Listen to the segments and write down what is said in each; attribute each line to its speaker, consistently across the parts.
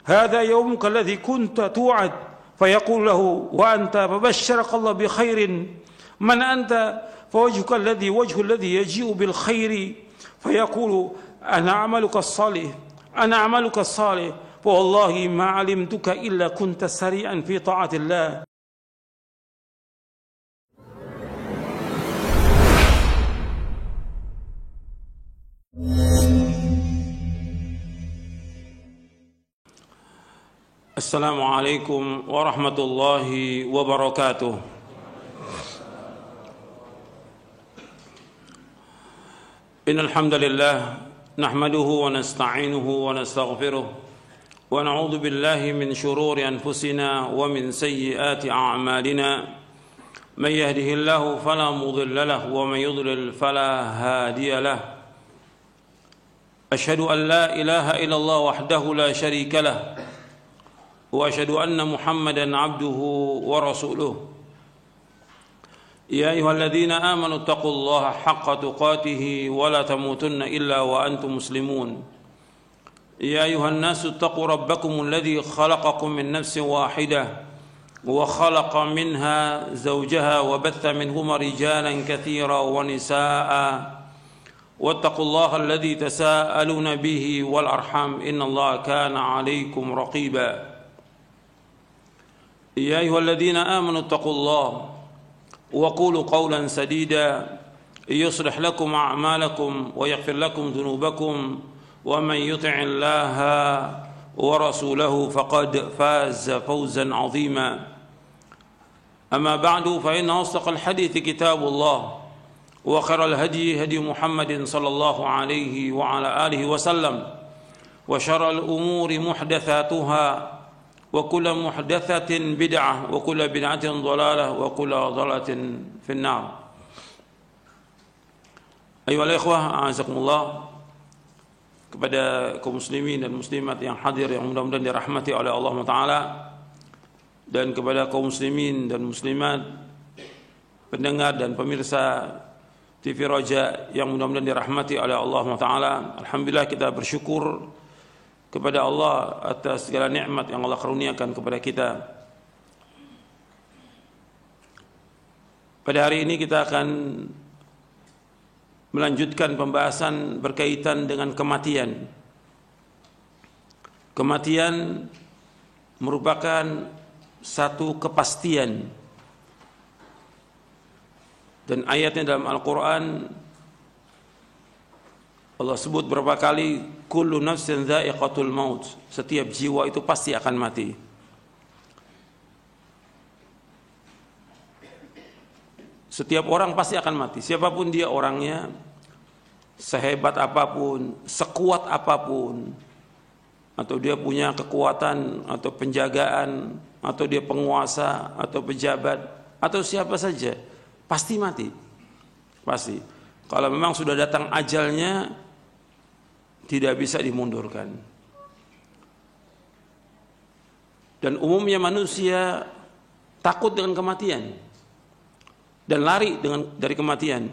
Speaker 1: هذا يومك الذي كنت توعد فيقول له وأنت فبشرك الله بخير من أنت فوجهك الذي وجه الذي يجيء بالخير فيقول أنا عملك الصالح أنا عملك الصالح فوالله ما علمتك إلا كنت سريعا في طاعة الله. Assalamualaikum warahmatullahi wabarakatuh. Innal hamdalillah nahmaduhu wa nasta'inuhu wa nastaghfiruh wa na'udzu billahi min shururi anfusina wa min sayyiati a'malina. Man yahdihillahu fala mudilla lahu wa man yudlil fala hadiya lahu. Ashhadu an la ilaha illallah wahdahu la syarika lah. وأشهد أن محمدا عبده ورسوله يا أيها الذين آمنوا اتقوا الله حق تقاته ولا تموتن إلا وأنتم مسلمون يا أيها الناس اتقوا ربكم الذي خلقكم من نفس واحدة وخلق منها زوجها وبث منهما رجالا كثيرا ونساء واتقوا الله الذي تساءلون به والأرحام إن الله كان عليكم رقيبا يا أيها الذين آمنوا اتقوا الله وقولوا قولا سديدا يصلح لكم أعمالكم ويغفر لكم ذنوبكم ومن يطع الله ورسوله فقد فاز فوزا عظيما أما بعد فإن أصدق الحديث كتاب الله وخير الهدي هدي محمد صلى الله عليه وعلى آله وسلم وشر الأمور محدثاتها وكل محدثة بدعة وكل بدعة ضلالة وكل ضلالة في النار. أيها الإخوة أعزكم kepada kaum muslimin dan muslimat yang hadir yang mudah-mudahan dirahmati oleh Allah Ta'ala, dan kepada kaum muslimin dan muslimat pendengar dan pemirsa TV Roja yang mudah-mudahan dirahmati oleh Allah Ta'ala. Alhamdulillah kita bersyukur kepada Allah atas segala nikmat yang Allah karuniakan kepada kita. Pada hari ini kita akan melanjutkan pembahasan berkaitan dengan kematian. Kematian merupakan satu kepastian, dan ayatnya dalam Al-Quran Allah sebut berapa kali, kullu nafsin dha'iqatul maut, setiap jiwa itu pasti akan mati. Setiap orang pasti akan mati, siapapun dia orangnya, sehebat apapun, sekuat apapun, atau dia punya kekuatan atau penjagaan, atau dia penguasa atau pejabat atau siapa saja, pasti mati. Pasti. Kalau memang sudah datang ajalnya, tidak bisa dimundurkan. Dan umumnya manusia takut dengan kematian dan lari dari kematian.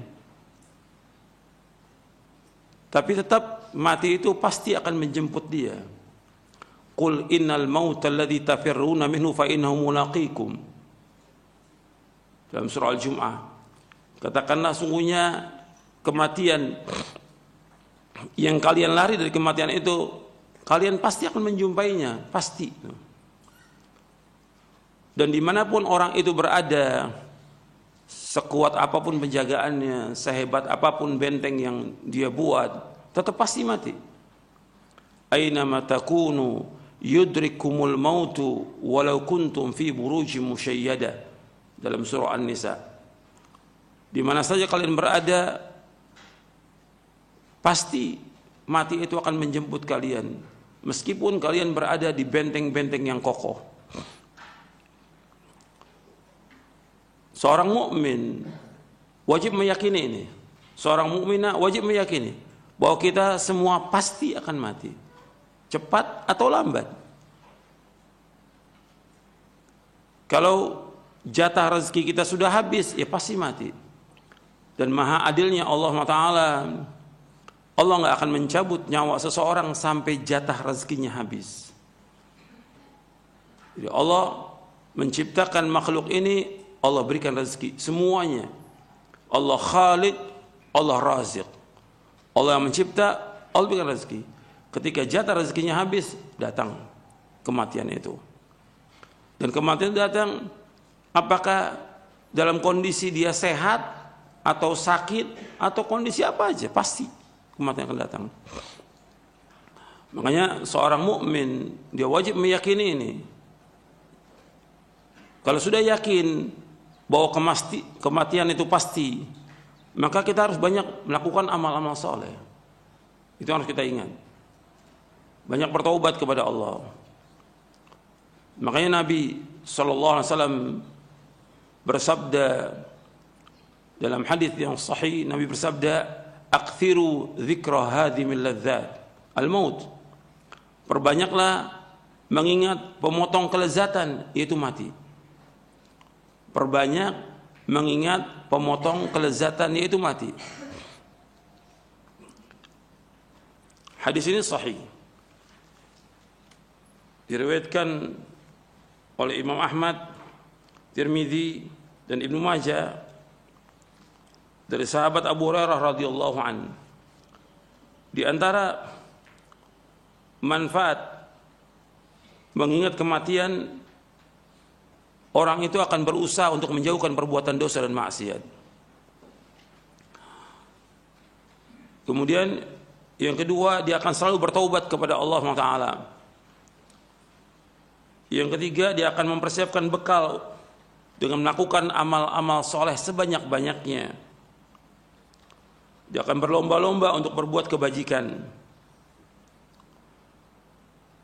Speaker 1: Tapi tetap mati itu pasti akan menjemput dia. Qul innal mauta alladzi tafirruna minhu fa innahu mulaqikum. Dalam surah Al-Jum'ah. Katakanlah sungguhnya kematian yang kalian lari dari kematian itu, kalian pasti akan menjumpainya, pasti. Dan dimanapun orang itu berada, sekuat apapun penjagaannya, sehebat apapun benteng yang dia buat, tetap pasti mati. Aina ma takunu yudrikumul mautu walau kuntum fi burujim musyayyada, dalam surah An-Nisa. Di mana saja kalian berada, pasti mati itu akan menjemput kalian, meskipun kalian berada di benteng-benteng yang kokoh. Seorang mukmin wajib meyakini ini. Seorang mukminah wajib meyakini bahwa kita semua pasti akan mati, cepat atau lambat. Kalau jatah rezeki kita sudah habis, ya pasti mati. Dan maha adilnya Allah Ta'ala, Allah nggak akan mencabut nyawa seseorang sampai jatah rezekinya habis. Jadi Allah menciptakan makhluk ini, Allah berikan rezeki semuanya. Allah Khaliq, Allah Raziq. Allah yang mencipta, Allah berikan rezeki. Ketika jatah rezekinya habis, datang kematian itu. Dan kematian datang apakah dalam kondisi dia sehat atau sakit atau kondisi apa aja, pasti kematian akan datang. Makanya seorang mukmin dia wajib meyakini ini. Kalau sudah yakin bahwa kematian itu pasti, maka kita harus banyak melakukan amal-amal soleh. Itu harus kita ingat. Banyak bertaubat kepada Allah. Makanya Nabi SAW bersabda dalam hadis yang sahih, Nabi bersabda, "Aktsiru dzikra hadhimil ladzat, al-maut." Perbanyaklah mengingat pemotong kelezatan, yaitu mati. Perbanyak mengingat pemotong kelezatan, yaitu mati. Hadis ini sahih, diriwayatkan oleh Imam Ahmad, Tirmidzi dan Ibnu Majah dari sahabat Abu Hurairah radhiyallahu an. Di antara manfaat mengingat kematian, orang itu akan berusaha untuk menjauhkan perbuatan dosa dan maksiat. Kemudian yang kedua, dia akan selalu bertaubat kepada Allah SWT. Yang ketiga, dia akan mempersiapkan bekal dengan melakukan amal-amal soleh sebanyak-banyaknya. Dia akan berlomba-lomba untuk berbuat kebajikan.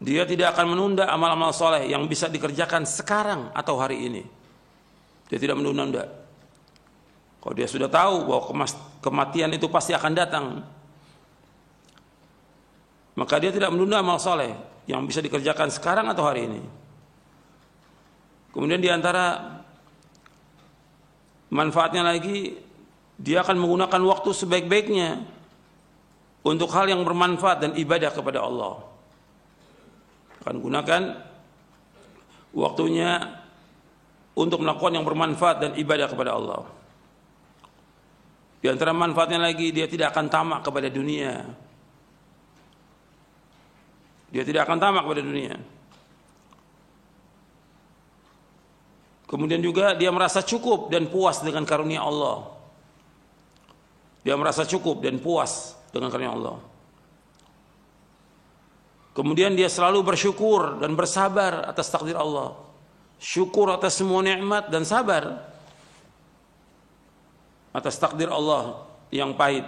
Speaker 1: Dia tidak akan menunda amal-amal soleh yang bisa dikerjakan sekarang atau hari ini. Dia tidak menunda-nunda. Kalau dia sudah tahu bahwa kematian itu pasti akan datang, maka dia tidak menunda amal soleh yang bisa dikerjakan sekarang atau hari ini. Kemudian di antara manfaatnya lagi, dia akan menggunakan waktu sebaik-baiknya untuk hal yang bermanfaat dan ibadah kepada Allah. Akan gunakan waktunya untuk melakukan yang bermanfaat dan ibadah kepada Allah. Di antara manfaatnya lagi, dia tidak akan tamak kepada dunia. Dia tidak akan tamak kepada dunia. Kemudian juga dia merasa cukup dan puas dengan karunia Allah. Dia merasa cukup dan puas dengan karunia Allah. Kemudian dia selalu bersyukur dan bersabar atas takdir Allah. Syukur atas semua nikmat dan sabar atas takdir Allah yang pahit.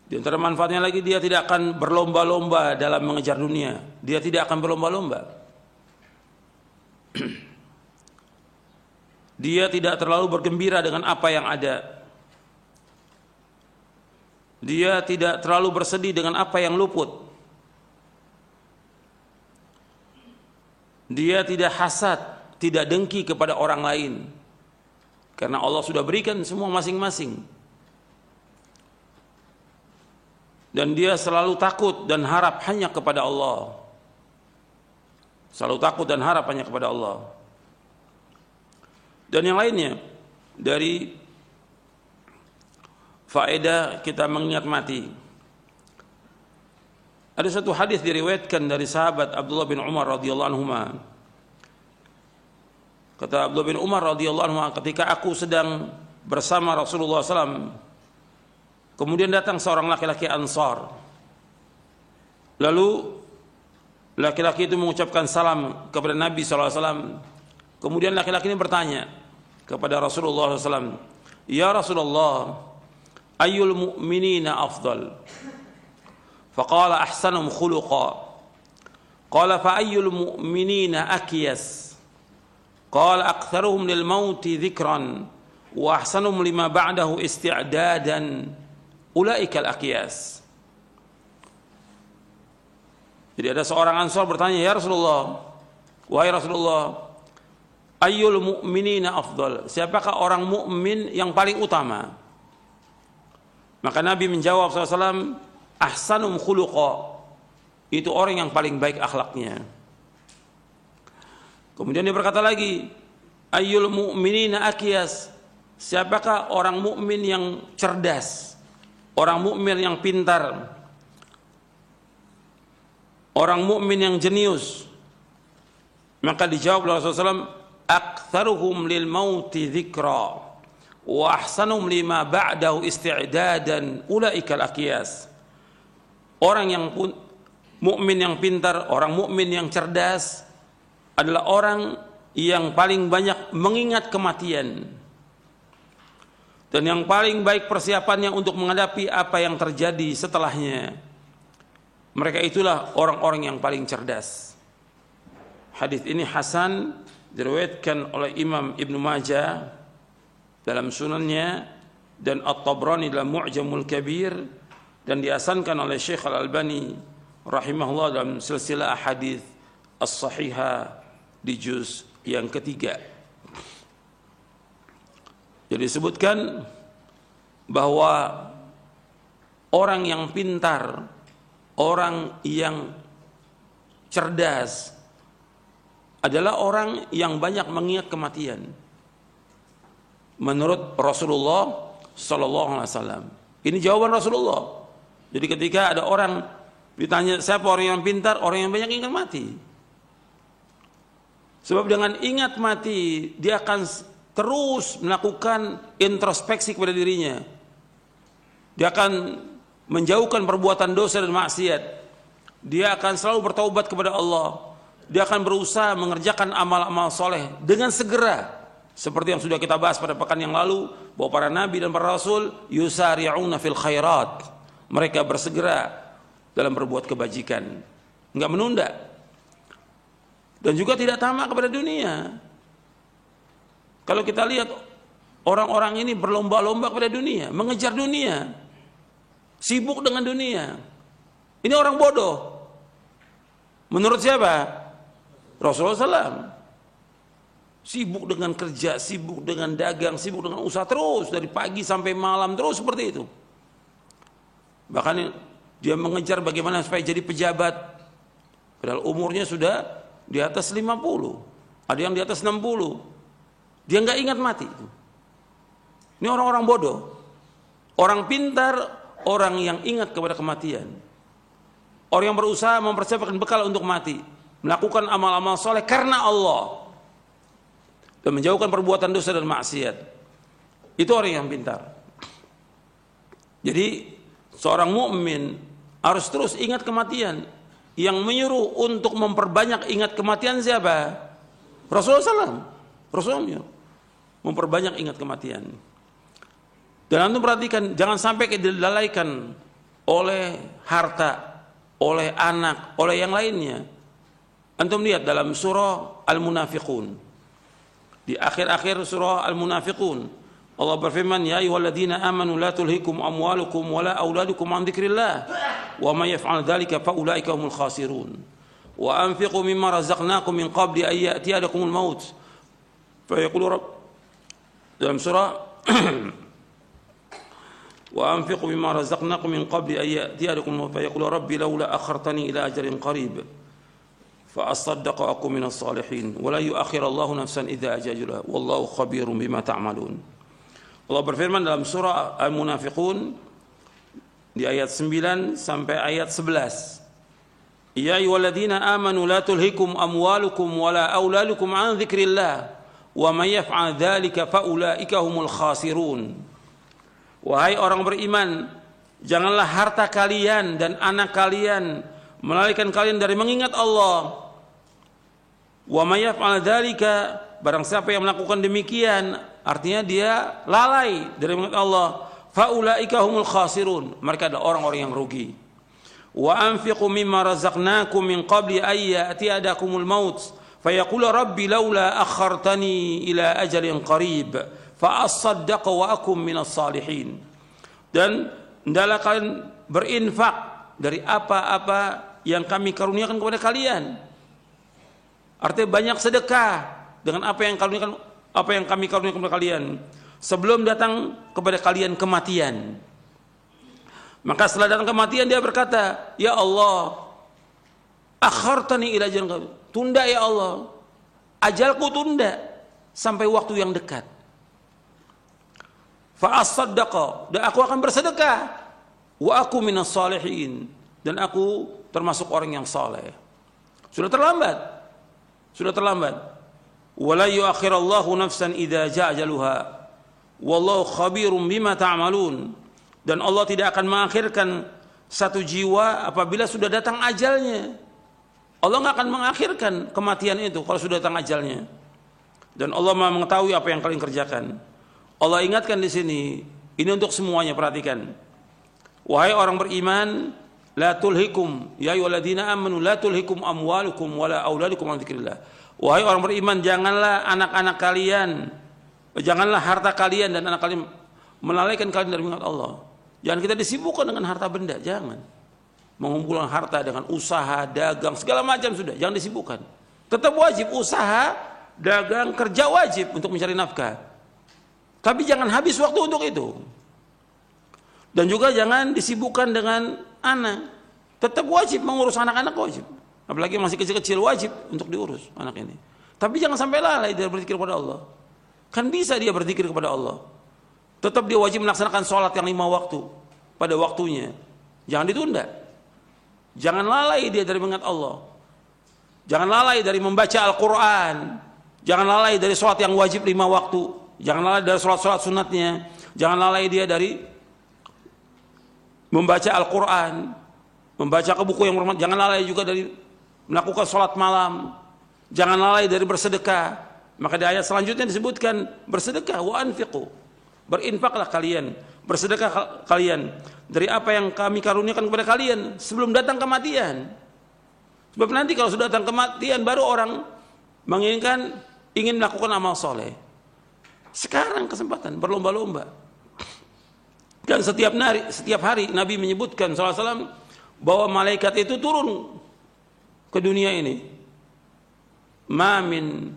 Speaker 1: Di antara manfaatnya lagi, dia tidak akan berlomba-lomba dalam mengejar dunia. Dia tidak akan berlomba-lomba. Dia tidak terlalu bergembira dengan apa yang ada. Dia tidak terlalu bersedih dengan apa yang luput. Dia tidak hasad, tidak dengki kepada orang lain. Karena Allah sudah berikan semua masing-masing. Dan dia selalu takut dan harap hanya kepada Allah. Selalu takut dan harap hanya kepada Allah. Dan yang lainnya dari faedah kita mengingat mati. Ada satu hadis diriwayatkan dari sahabat Abdullah bin Umar radhiyallahu anhu. Kata Abdullah bin Umar radhiyallahu anhu, ketika aku sedang bersama Rasulullah SAW, kemudian datang seorang laki-laki Ansar. Lalu laki-laki itu mengucapkan salam kepada Nabi SAW. Kemudian laki-laki ini bertanya kepada Rasulullah SAW, "Ya Rasulullah, ayyul mu'minina afdal?" Faqala ahsanum khuluqa. Qala fa ayyul mu'minina akyas? Qala aktharuhum lil mauti dzikran wa ahsanum lima ba'dahu isti'dadan. Ulaikal aqyas. Jadi ada seorang Ansar bertanya, "Ya Rasulullah, wahai Rasulullah, ayyul mu'minina afdal?" Siapakah orang mukmin yang paling utama? Maka Nabi menjawab SAW, "Ahsanum khuluqa." itu orang yang paling baik akhlaknya. Kemudian dia berkata lagi, ayyul mu'minina akyas, siapakah orang mukmin yang cerdas, orang mukmin yang pintar, orang mukmin yang jenius? Maka dijawab oleh Rasulullah SAW, aktsaruhum lil mauti dzikra wa ahsanuhum lima ba'dahu isti'dadan ulaikal aqyas. Orang yang mukmin yang pintar, orang mukmin yang cerdas adalah orang yang paling banyak mengingat kematian dan yang paling baik persiapannya untuk menghadapi apa yang terjadi setelahnya. Mereka itulah orang-orang yang paling cerdas. Hadis ini hasan, diriwayatkan oleh Imam Ibnu Majah dalam sunannya dan At-Tabrani dalam Mu'jamul Kabir, dan dihasankan oleh Syekh Al-Albani rahimahullah dalam silsilah ahadits as-sahihah di juz yang ketiga. Jadi disebutkan bahwa orang yang pintar, orang yang cerdas adalah orang yang banyak mengingat kematian. Menurut Rasulullah sallallahu alaihi wasallam. Ini jawaban Rasulullah. Jadi ketika ada orang ditanya siapa orang yang pintar, orang yang banyak ingat mati. Sebab dengan ingat mati dia akan terus melakukan introspeksi kepada dirinya. Dia akan menjauhkan perbuatan dosa dan maksiat. Dia akan selalu bertaubat kepada Allah. Dia akan berusaha mengerjakan amal-amal soleh dengan segera. Seperti yang sudah kita bahas pada pekan yang lalu, bahwa para nabi dan para rasul yusari'una fil khairat. Mereka bersegera dalam berbuat kebajikan, enggak menunda. Dan juga tidak tamak kepada dunia. Kalau kita lihat orang-orang ini berlomba-lomba kepada dunia, mengejar dunia, sibuk dengan dunia. Ini orang bodoh. Menurut siapa? Rasulullah SAW. Sibuk dengan kerja, sibuk dengan dagang, sibuk dengan usaha terus dari pagi sampai malam terus seperti itu. Bahkan dia mengejar bagaimana supaya jadi pejabat. Padahal umurnya sudah di atas 50. Ada yang di atas 60. Dia nggak ingat mati. Ini orang-orang bodoh. Orang pintar, orang yang ingat kepada kematian. Orang yang berusaha mempersiapkan bekal untuk mati, melakukan amal-amal soleh karena Allah dan menjauhkan perbuatan dosa dan maksiat. Itu orang yang pintar. Jadi seorang mukmin harus terus ingat kematian. Yang menyuruh untuk memperbanyak ingat kematian siapa? Rasulullah SAW. Rasulullah memperbanyak ingat kematian. Dan antum perhatikan, jangan sampai dilalaikan oleh harta, oleh anak, oleh yang lainnya. Antum lihat dalam surah Al-Munafiqun. Di akhir-akhir surah Al-Munafiqun, Allah berfirman, ya ayyuhalladzina amanu la tulhikum amwalukum wala auladukum an dzikrillah wa may yaf'al dzalika fa ulaika humul khasirun wa anfiqu mimma razaqnakum min qabli an ya'tiyadakumul maut fa yaqulu rabb, dalam surah wa anfiqu mimma razaqnakum min qabli an ya'tiyadakumul maut fa yaqulu rabbi laula akhartani ila ajalin qarib fa asaddaqu akum minas salihin wa la yu'akhirullahu nafsan idza ajala wallahu khabirum bima ta'malun. Allah berfirman dalam surah Al-Munafiqun di ayat 9 sampai ayat 11. Ya ayyuhalladzina amanu la tulhikum amwalukum wala auladukum an dzikrillah wa may yaf'al dzalika fa ulaika humul khasirun. Wahai orang beriman, janganlah harta kalian dan anak kalian melalaikan kalian dari mengingat Allah. Wa may yaf'al dzalika, barang siapa yang melakukan demikian, artinya dia lalai dari mengingat Allah, faulaika humul khasirun, mereka adalah orang-orang yang rugi. Wa anfiqu mimma razaqnakum min qabli ay ya'tiyadakumul maut fayaqulu rabbi laula akhartani ila ajalin qarib fa asaddaq wa akum minas salihin. Dan hendaklah kalian berinfak dari apa-apa yang kami karuniakan kepada kalian. Artinya banyak sedekah dengan apa yang kami karuniakan kepada kalian sebelum datang kepada kalian kematian. Maka setelah datang kematian dia berkata, ya Allah, Akhartani ila ajalin qarib. Tunda ya Allah, ajalku tunda sampai waktu yang dekat. Fa asaddaqa, dan aku akan bersedekah. Wa aku minas salihin, dan aku termasuk orang yang saleh. Sudah terlambat. Sudah terlambat. Wala yuakhirallahu nafsan idza jaa ajaluha. Wallahu khabirum bima ta'malun. Dan Allah tidak akan mengakhirkan satu jiwa apabila sudah datang ajalnya. Allah nggak akan mengakhirkan kematian itu kalau sudah datang ajalnya. Dan Allah Maha mengetahui apa yang kalian kerjakan. Allah ingatkan di sini, ini untuk semuanya, perhatikan. Wahai orang beriman, la tulhikum ya ayyuhalladzina amanu la tulhikum amwalukum wala auladukum an dzikrillah. Wahai orang beriman, janganlah anak-anak kalian, janganlah harta kalian dan anak kalian melalaikan kalian dari mengingat Allah. Jangan kita disibukkan dengan harta benda, jangan. Mengumpulkan harta dengan usaha, dagang, segala macam sudah, jangan disibukkan. Tetap wajib usaha, dagang, kerja wajib untuk mencari nafkah. Tapi jangan habis waktu untuk itu. Dan juga jangan disibukkan dengan anak. Tetap wajib mengurus anak-anak, wajib. Apalagi masih kecil-kecil, wajib untuk diurus anak ini. Tapi jangan sampai lalai dia berzikir kepada Allah. Kan bisa dia berzikir kepada Allah. Tetap dia wajib melaksanakan sholat yang 5 waktu pada waktunya. Jangan ditunda. Jangan lalai dia dari mengingat Allah. Jangan lalai dari membaca Al-Quran. Jangan lalai dari sholat yang wajib 5 waktu. Jangan lalai dari sholat-sholat sunatnya. Jangan lalai dia dari membaca Al-Quran, membaca ke buku yang bermanfaat. Jangan lalai juga dari melakukan sholat malam. Jangan lalai dari bersedekah. Maka di ayat selanjutnya disebutkan bersedekah, wa anfiqu, berinfaklah kalian, bersedekah kalian dari apa yang kami karuniakan kepada kalian sebelum datang kematian. Sebab nanti kalau sudah datang kematian baru orang ingin melakukan amal soleh. Sekarang kesempatan berlomba-lomba. Dan setiap hari Nabi menyebutkan SAW bahwa malaikat itu turun ke dunia ini. Ma min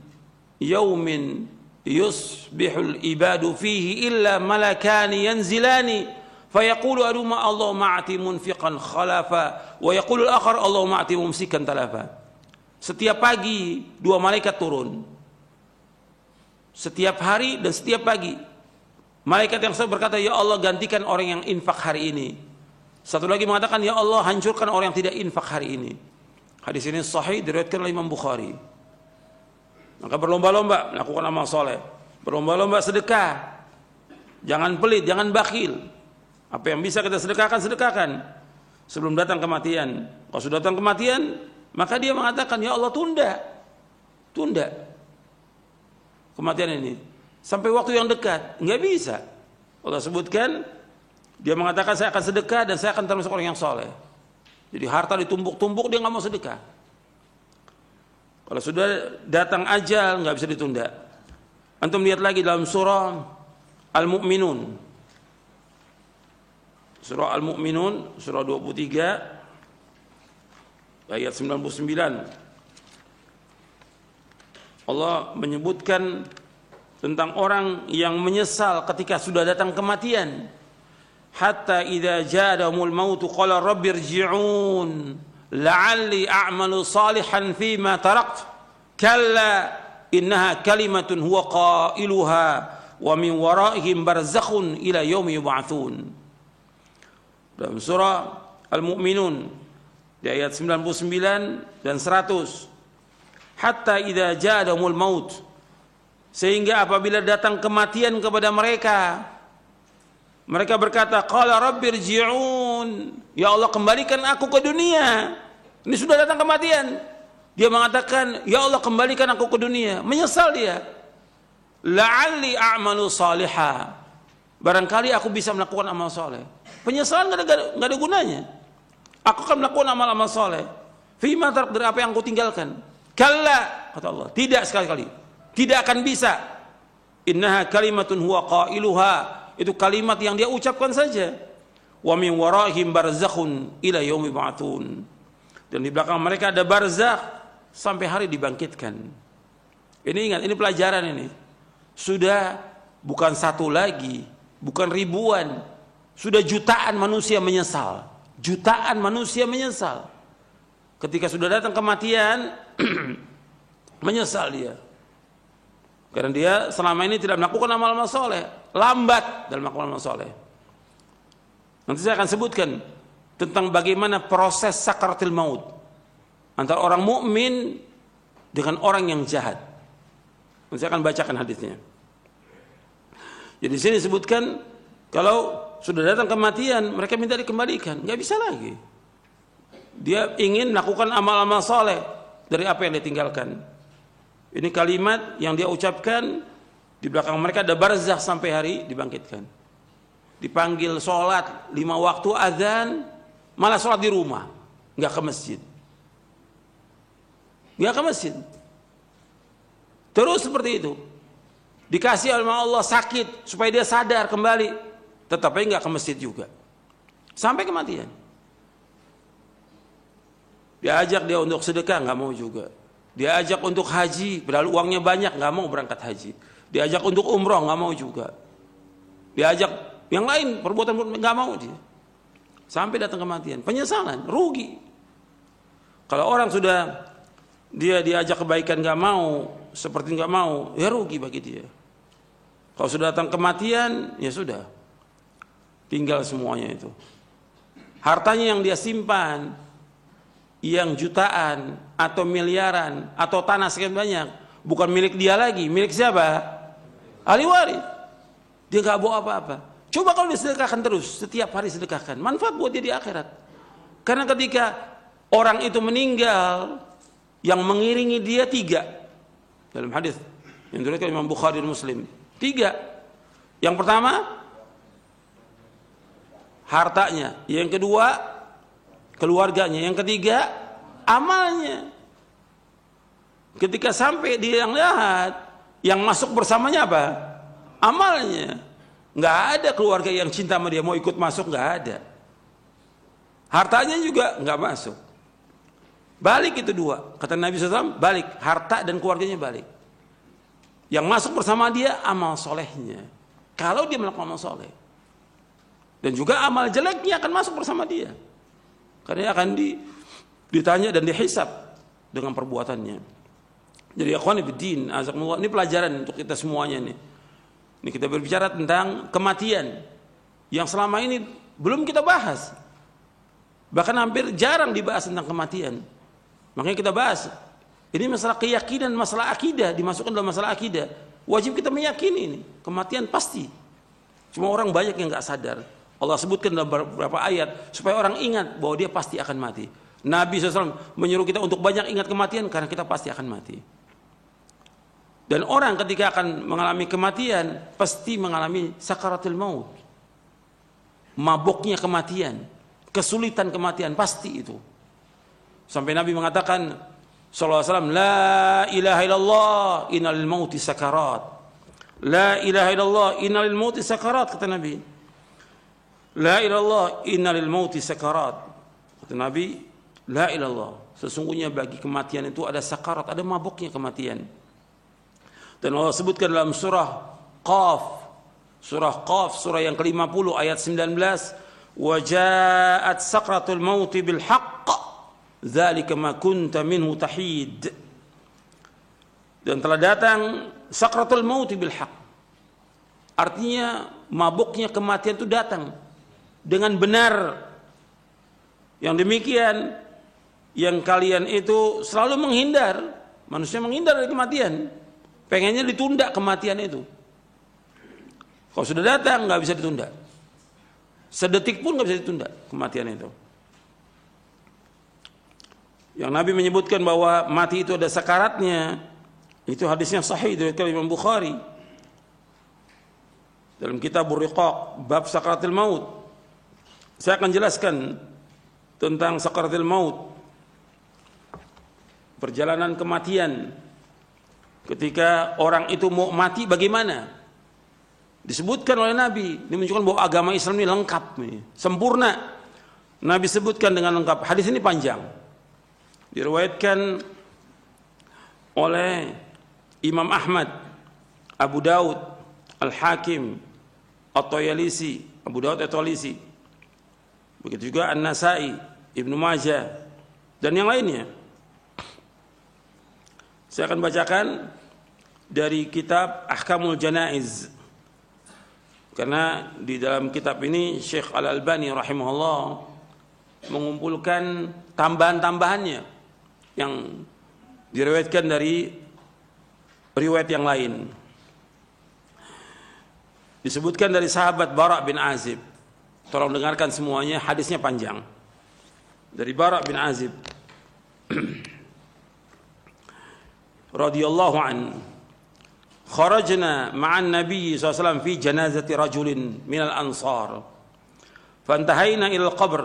Speaker 1: yaumin yusbihul ibadu fihi illa malakani yanzilani fayaqulu aduma Allah ma'ati munfiqan khalafa wa yaqulu al-akhar Allah ma'ati mumsikan talafa. Setiap pagi 2 malaikat turun. Setiap hari dan setiap pagi. Malaikat yang satu berkata, ya Allah gantikan orang yang infak hari ini. Satu lagi mengatakan, ya Allah hancurkan orang yang tidak infak hari ini. Hadis ini sahih diriwayatkan oleh Imam Bukhari. Maka berlomba-lomba melakukan amal soleh, berlomba-lomba sedekah. Jangan pelit, jangan bakhil. Apa yang bisa kita sedekahkan, sedekahkan sebelum datang kematian. Kalau sudah datang kematian, maka dia mengatakan, ya Allah tunda kematian ini sampai waktu yang dekat. Nggak bisa. Allah sebutkan, dia mengatakan saya akan sedekah dan saya akan termasuk orang yang soleh. Jadi harta ditumpuk-tumpuk, dia nggak mau sedekah. Kalau sudah datang ajal nggak bisa ditunda. Antum lihat lagi dalam surah Al-Mu'minun. Surah Al-Mu'minun, surah 23 ayat 99. Allah menyebutkan tentang orang yang menyesal ketika sudah datang kematian. Hatta idza ja'ahumul mautu qala rabbirji'un la'alli a'malu salihan fima tarakt kalla innaha kalimatun huwa qailuha wa min waraihim barzakhun ila yaumi yub'atsun. Dalam surah Al-Mu'minun di ayat 99 dan 100. Hatta idza ja'ahumul maut, sehingga apabila datang kematian kepada mereka, mereka berkata, qala rabbirji'un, ya Allah kembalikan aku ke dunia. Ini sudah datang kematian. Dia mengatakan, ya Allah kembalikan aku ke dunia. Menyesal dia. La'alli a'malu salihah, barangkali aku bisa melakukan amal soleh. Penyesalan nggak ada gunanya. Aku akan melakukan amal-amal soleh. Fima tarak, dari apa yang aku tinggalkan. Kalla, kata Allah, tidak sekali-kali. Tidak akan bisa. Innaha kalimatun huwa qailuha, itu kalimat yang dia ucapkan saja. Wa min waraihim barzakhun ila yaumi yub'atsun, dan di belakang mereka ada barzakh sampai hari dibangkitkan. Ini ingat, ini pelajaran ini. Sudah bukan satu lagi, bukan ribuan, sudah jutaan manusia menyesal. Jutaan manusia menyesal. ketika sudah datang kematian menyesal dia. Karena dia selama ini tidak melakukan amal-amal soleh, lambat dalam melakukan amal soleh. Nanti saya akan sebutkan tentang bagaimana proses sakaratul maut antara orang mukmin dengan orang yang jahat. Nanti saya akan bacakan hadisnya. Jadi di sini disebutkan kalau sudah datang kematian mereka minta dikembalikan, nggak bisa lagi. Dia ingin melakukan amal-amal soleh dari apa yang dia tinggalkan. Ini kalimat yang dia ucapkan, di belakang mereka ada barzakh sampai hari dibangkitkan. Dipanggil sholat 5 waktu azan, malah sholat di rumah, nggak ke masjid. Nggak ke masjid. Terus seperti itu. Dikasih oleh Allah sakit supaya dia sadar kembali, tetapi nggak ke masjid juga. Sampai kematian. Diajak dia untuk sedekah, nggak mau juga. Diajak untuk haji, padahal uangnya banyak, nggak mau berangkat haji. Diajak untuk umroh, nggak mau juga. Diajak yang lain, perbuatan nggak mau dia. Sampai datang kematian, penyesalan, rugi. Kalau orang sudah dia diajak kebaikan nggak mau, seperti nggak mau, ya rugi bagi dia. Kalau sudah datang kematian, ya sudah, tinggal semuanya itu. Hartanya yang dia simpan, yang jutaan atau miliaran atau tanah sekian banyak, bukan milik dia lagi, milik siapa? Ahli waris. Dia nggak bawa apa-apa. Coba kalau disedekahkan terus, setiap hari sedekahkan, manfaat buat dia di akhirat. Karena ketika orang itu meninggal, yang mengiringi dia 3 dalam hadis yang diriwayatkan Imam Bukhari dan Muslim. 3. Yang pertama hartanya, yang kedua keluarganya, yang ketiga amalnya. Ketika sampai dia yang jahat, yang masuk bersamanya apa? Amalnya. Nggak ada keluarga yang cinta sama dia mau ikut masuk, nggak ada. Hartanya juga nggak masuk. Balik itu 2. Kata Nabi SAW, balik, harta dan keluarganya balik. Yang masuk bersama dia amal solehnya. Kalau dia melakukan amal soleh. Dan juga amal jeleknya akan masuk bersama dia. Karena akan ditanya dan dihisab dengan perbuatannya. Jadi akhwani fiddin, azakumullah, ini pelajaran untuk kita semuanya nih. Ini kita berbicara tentang kematian yang selama ini belum kita bahas. Bahkan hampir jarang dibahas tentang kematian. Makanya kita bahas. Ini masalah keyakinan, masalah akidah, dimasukkan dalam masalah akidah. Wajib kita meyakini ini, kematian pasti. Cuma orang banyak yang nggak sadar. Allah sebutkan dalam beberapa ayat supaya orang ingat bahwa dia pasti akan mati. Nabi SAW menyuruh kita untuk banyak ingat kematian karena kita pasti akan mati. Dan orang ketika akan mengalami kematian pasti mengalami sakaratul maut. Mabuknya kematian, kesulitan kematian, pasti itu. Sampai Nabi mengatakan sallallahu alaihi wasallam, la ilaha illallah innal mauti sakarat. La ilaha illallah innal mauti sakarat, kata Nabi. La ilallah inna lil mauti sakarat. Kata Nabi, la ilallah, sesungguhnya bagi kematian itu ada sakarat, ada mabuknya kematian. Dan Allah sebutkan dalam surah Qaf, surah yang ke-50 ayat 19, wa ja'at sakratul mauti bil haqq dzalika ma kunta minhu tahid. Dan telah datang sakratul mauti bil haqq. Artinya mabuknya kematian itu datang dengan benar. Yang demikian yang kalian itu selalu menghindar. Manusia menghindar dari kematian, pengennya ditunda kematian itu. Kalau sudah datang nggak bisa ditunda, sedetik pun nggak bisa ditunda kematian itu. Yang Nabi menyebutkan bahwa mati itu ada sakaratnya, itu hadisnya sahih dari Imam Bukhari dalam kitab Riqaq bab sakaratul maut. Saya akan jelaskan tentang sakaratul maut, perjalanan kematian. Ketika orang itu mau mati bagaimana? Disebutkan oleh Nabi, ini menunjukkan bahwa agama Islam ini lengkap, sempurna. Nabi sebutkan dengan lengkap. Hadis ini panjang, diriwayatkan oleh Imam Ahmad, Abu Daud, Al-Hakim, At-Tayalisi, Abu Daud At-Tayalisi, begitu juga An-Nasai, Ibnu Majah, dan yang lainnya. Saya akan bacakan dari kitab Ahkamul Janaiz, karena di dalam kitab ini Syekh Al-Albani rahimahullah mengumpulkan tambahan-tambahannya yang diriwayatkan dari riwayat yang lain. Disebutkan dari sahabat Bara' bin Azib. Tolong dengarkan semuanya, hadisnya panjang. Dari Bara' bin Azib radhiyallahu an, kharajna ma'an Nabi sallallahu alaihi wasallam fi janazati rajulin minal ansar. Fantahayna ila al-qabr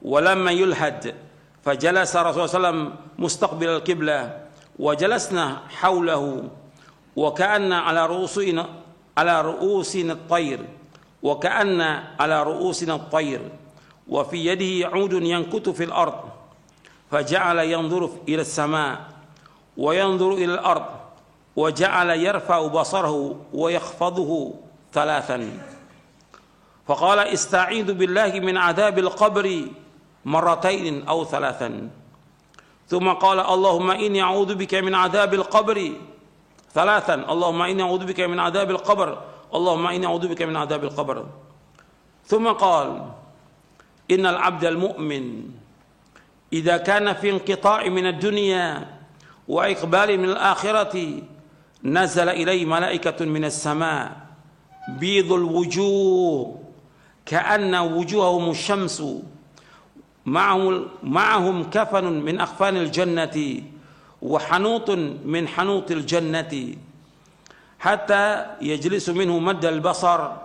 Speaker 1: wa lamma yulhad fajalasa Rasulullah sallallahu alaihi wasallam mustaqbil al-qiblah wa jalasna hawlahu wa ka'anna ala ru'usina at-tayr wa ka'anna ala ru'usina at-tayr wa fi yadihi 'udun yankutu fil ard faja'ala yanzuru ila as-sama' wa yanzuru ila al-ard wa ja'ala yarfa'u basarahu wa yakhfaduhu thalathan faqala ista'idhu billahi min 'adzabil qabri marratayn aw thalathan thumma qala Allahumma inni a'udzu bika min 'adzabil qabri thalathan Allahumma inni a'udzu bika min 'adzabil qabr Allahumma inni a'udzu bika min 'adzabil qabr thumma qala innal 'abdal mu'min idza kana fi inqita'i min ad-dunya wa iqbali min al-akhirati nazala ilayhi malaikatun min as-sama' bidul wujuh ka'anna wujuhahum asy-syamsu ma'ahum kafanun min akhfanil jannati wa hanutun min hanutil jannati hatta yajlisu minhu madda al-basar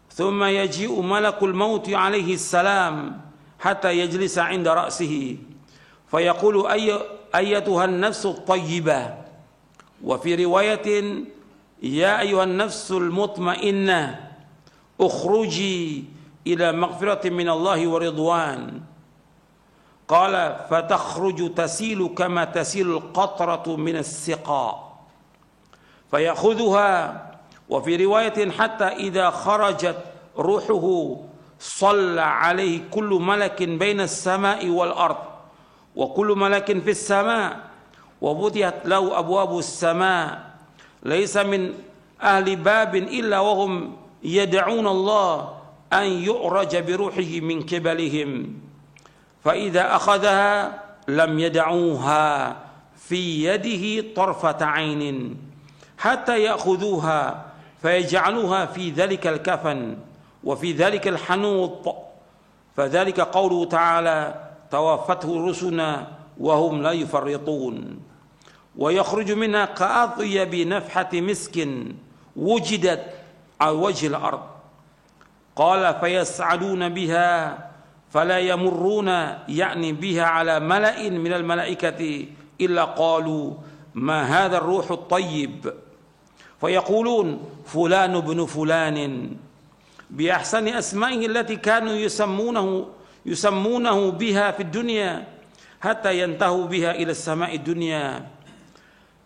Speaker 1: thumma yaji'u malakul maut alayhi salam hatta yajlisa 'inda ra'sihi fayaqulu ayyatuha an-nafsu at-tayyibah wa fi riwayatin ya ayyuhan nafsul mutmainnah ukhruji ila maghfiratin min Allah wa ridwan qala fatakhruju tasilu kama tasilu al-qatratu min as-siqa fayakhudhuha wa fi riwayatin hatta idha kharajat ruhuhu shalla alayhi kullu malakin baina as-sama'i wal ard wa kullu malakin fis sama' wa futihat lahu abwabu as-sama' laysa min ahli babin illa wa hum yad'una Allah an yu'raja bi ruhihi min qibalihim fa idza akhadhaha lam yad'uha fi yadihi tarfata 'ainin hatta ya'khudhuha fayaj'aluha fi dhalika al-kafan wa fi dhalika al-hanut fadhalika qawluhu ta'ala tawaffathu rusuna wa hum la yufarritun wa yakhruju minha ka'atyabi nafhati miskin wujidat 'ala wajhil ard qala fayas'aduna biha fala yamurruna ya'ni biha 'ala mala'in minal malaikati illa qalu ma hadha ar-ruhu at-tayyib fayaqulun fulan ibn fulanin bi ahsani asma'ihi allati kanu yusammunahu biha fid dunya hatta yantahu biha ila as-sama'i dunya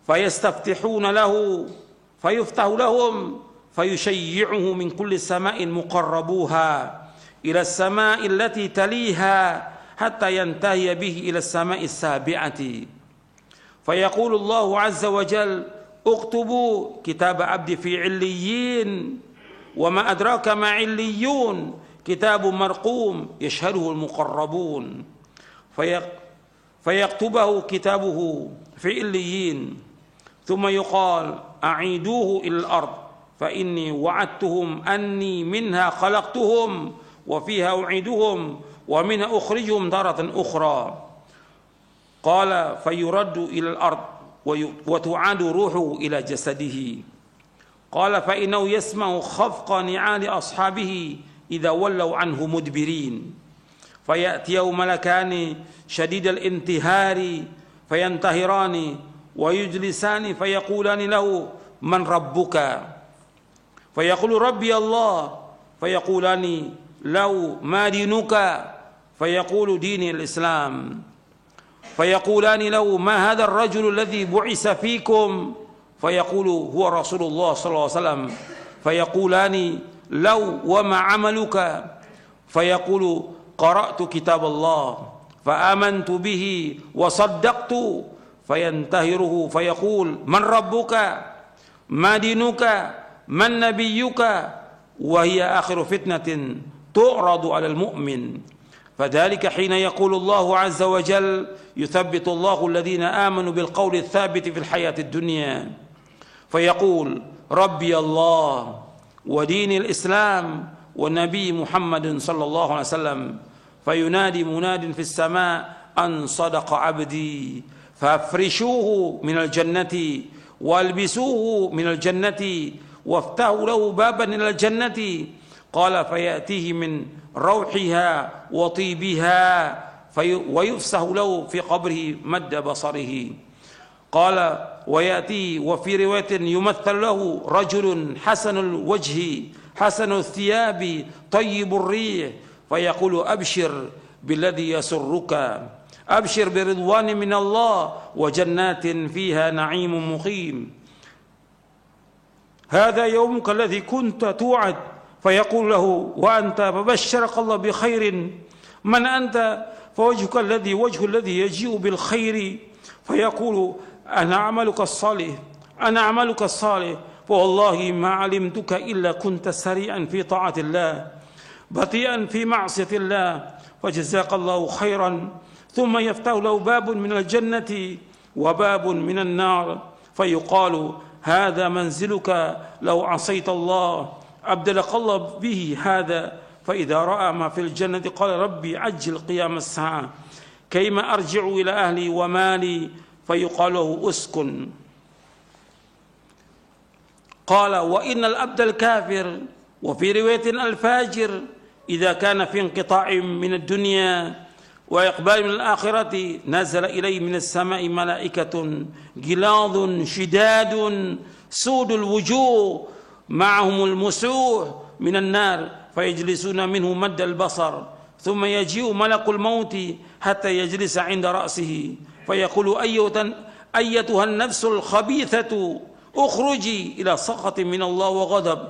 Speaker 1: fayastaftihuna lahu fayuftahu lahum fayushayyi'uhu min kulli sama'in muqarrabuha ila as-sama'i allati taliha hatta yantahi bihi ila as-sama'i as-sabi'ati fayaqulu Allahu 'azza wa jalla uktubu kitab 'abdi fi 'illiyyin wa ma adraka ma 'illiyun kitab marqum yashhaduhu al-muqarrabun fayaktubahu kitabuhu fi 'illiyyin thumma yuqal a'iduhu ila al-ard fa inni wa'adtuhum anni minha khalaqtuhum wa fiha u'iduhum wa minha ukhrijuhum daratan ukhra qala fayuraddu ila al-ard wa tu'adu ruhuhu ila jasadihi qala fa innahu yasma'u khafqa ni'ali ashabihi idza wallaw anhu mudbirin fayatiyahu malakani shadidal intihari fayantahirani wa yujlisani fayaqulani lahu man rabbuka fayaqulu rabbi Allah fayaqulani lahu ma dinuka fayaqulu dini al-islam fayaqulani lahu ma hadha ar-rajulu alladhi bu'isa fikum fayaqulu huwa rasulullah sallallahu alaihi wasallam fayaqulani lahu wa ma 'amaluka fayaqulu qara'tu kitab Allah فآمنت به وصدقت فينتهره فيقول من ربك ما دينك من نبيك وهي آخر فتنة تعرض على المؤمن فذلك حين يقول الله عز وجل يثبت الله الذين آمنوا بالقول الثابت في الحياة الدنيا فيقول ربي الله ودين الإسلام والنبي محمد صلى الله عليه وسلم فينادي مناد في السماء أن صدق عبدي فافرشوه من الجنة والبسوه من الجنة وافتحوا له بابا إلى الجنة قال فيأتيه من روحها وطيبها ويفسح له في قبره مد بصره قال ويأتي وفي رواية يمثل له رجل حسن الوجه حسن الثياب طيب الريح فيقول أبشر بالذي يسرك أبشر برضوان من الله وجنات فيها نعيم مقيم هذا يومك الذي كنت توعد فيقول له وأنت فبشرك الله بخير من أنت فوجهك الذي وجه الذي يجيء بالخير فيقول أنا عملك الصالح أنا عملك الصالح فوالله ما علمتك إلا كنت سريعا في طاعة الله بطيئا في معصية الله فجزاك الله خيرا ثم يفتح له باب من الجنة وباب من النار فيقال هذا منزلك لو عصيت الله أبدلك الله به هذا فإذا رأى ما في الجنة قال ربي عجل قيام الساعة كيما أرجع إلى أهلي ومالي فيقال له أسكن قال وإن الأبد الكافر وفي رواية الفاجر إذا كان في انقطاع من الدنيا وإقبال من الآخرة نزل إليه من السماء ملائكة غلاظ شداد سود الوجوه معهم المسوح من النار فيجلسون منه مد البصر ثم يجيء ملك الموت حتى يجلس عند رأسه فيقول أيتها النفس الخبيثة اخرجي إلى سخط من الله وغضب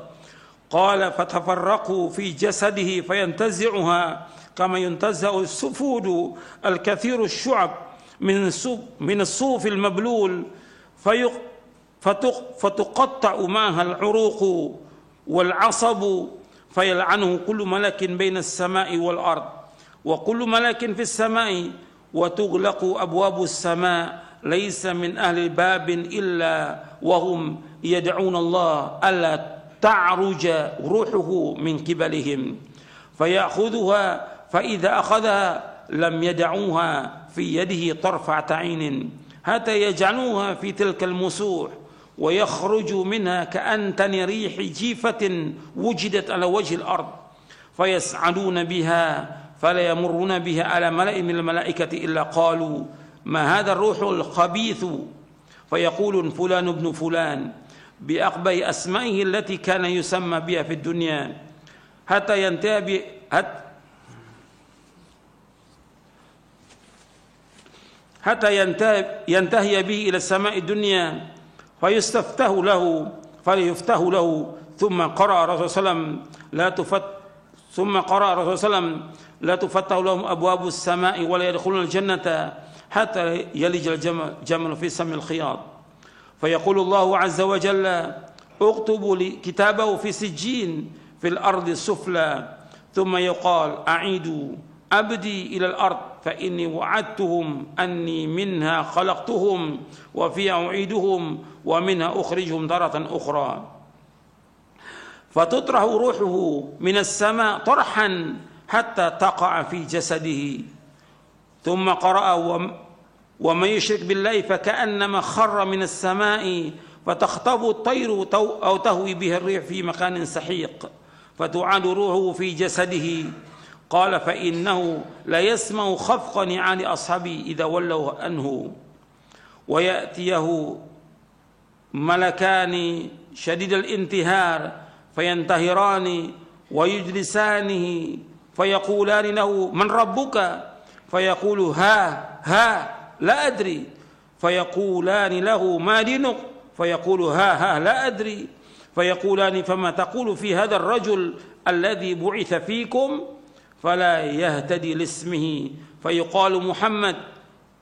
Speaker 1: قال فتفرقوا في جسده فينتزعها كما ينتزع السفود الكثير الشعب من الصوف المبلول فتقطع معها العروق والعصب فيلعنه كل ملك بين السماء والأرض وكل ملك في السماء وتغلق أبواب السماء ليس من أهل باب إلا وهم يدعون الله ألا تعرج روحه من قبلهم فيأخذها فإذا أخذها لم يدعوها في يده طرفة عين حتى يجعلوها في تلك المسوح ويخرج منها كأنتن ريح جيفة وجدت على وجه الأرض فيسعدون بها فلا يمرون بها على ملأ من الملائكة إلا قالوا ما هذا الروح الخبيث فيقول فلان ابن فلان بأقبح أسمائه التي كان يسمى بها في الدنيا حتى ينتهي به إلى السماء الدنيا فيستفتح له ثم قرأ الرسول صلى الله عليه وسلم لا تفتح لهم أبواب السماء ولا يدخلون الجنة حتى يلج الجمل في سم الخياط فيقول الله عز وجل اكتبوا كتابه في سجين في الأرض السفلى ثم يقال أعيدوا أبدي إلى الأرض فإني وعدتهم أني منها خلقتهم وفيها أعيدهم ومنها أخرجهم تارة أخرى فتطرح روحه من السماء طرحا حتى تقع في جسده ثم قرأ ومن يشرك بالله فكأنما خر من السماء فتخطفه الطير أو تهوي به الريح في مكان سحيق فتعاد روحه في جسده قال فإنه لا يسمع خفق نعال أصحابه إذا ولوا عنه ويأتيه ملكان شديد الانتهار فينتهران ويجلسانه فيقولان له من ربك فيقول ها لا أدري فيقولان له ما دينك فيقول ها لا أدري فيقولان فما تقول في هذا الرجل الذي بعث فيكم فلا يهتدي لاسمه فيقال محمد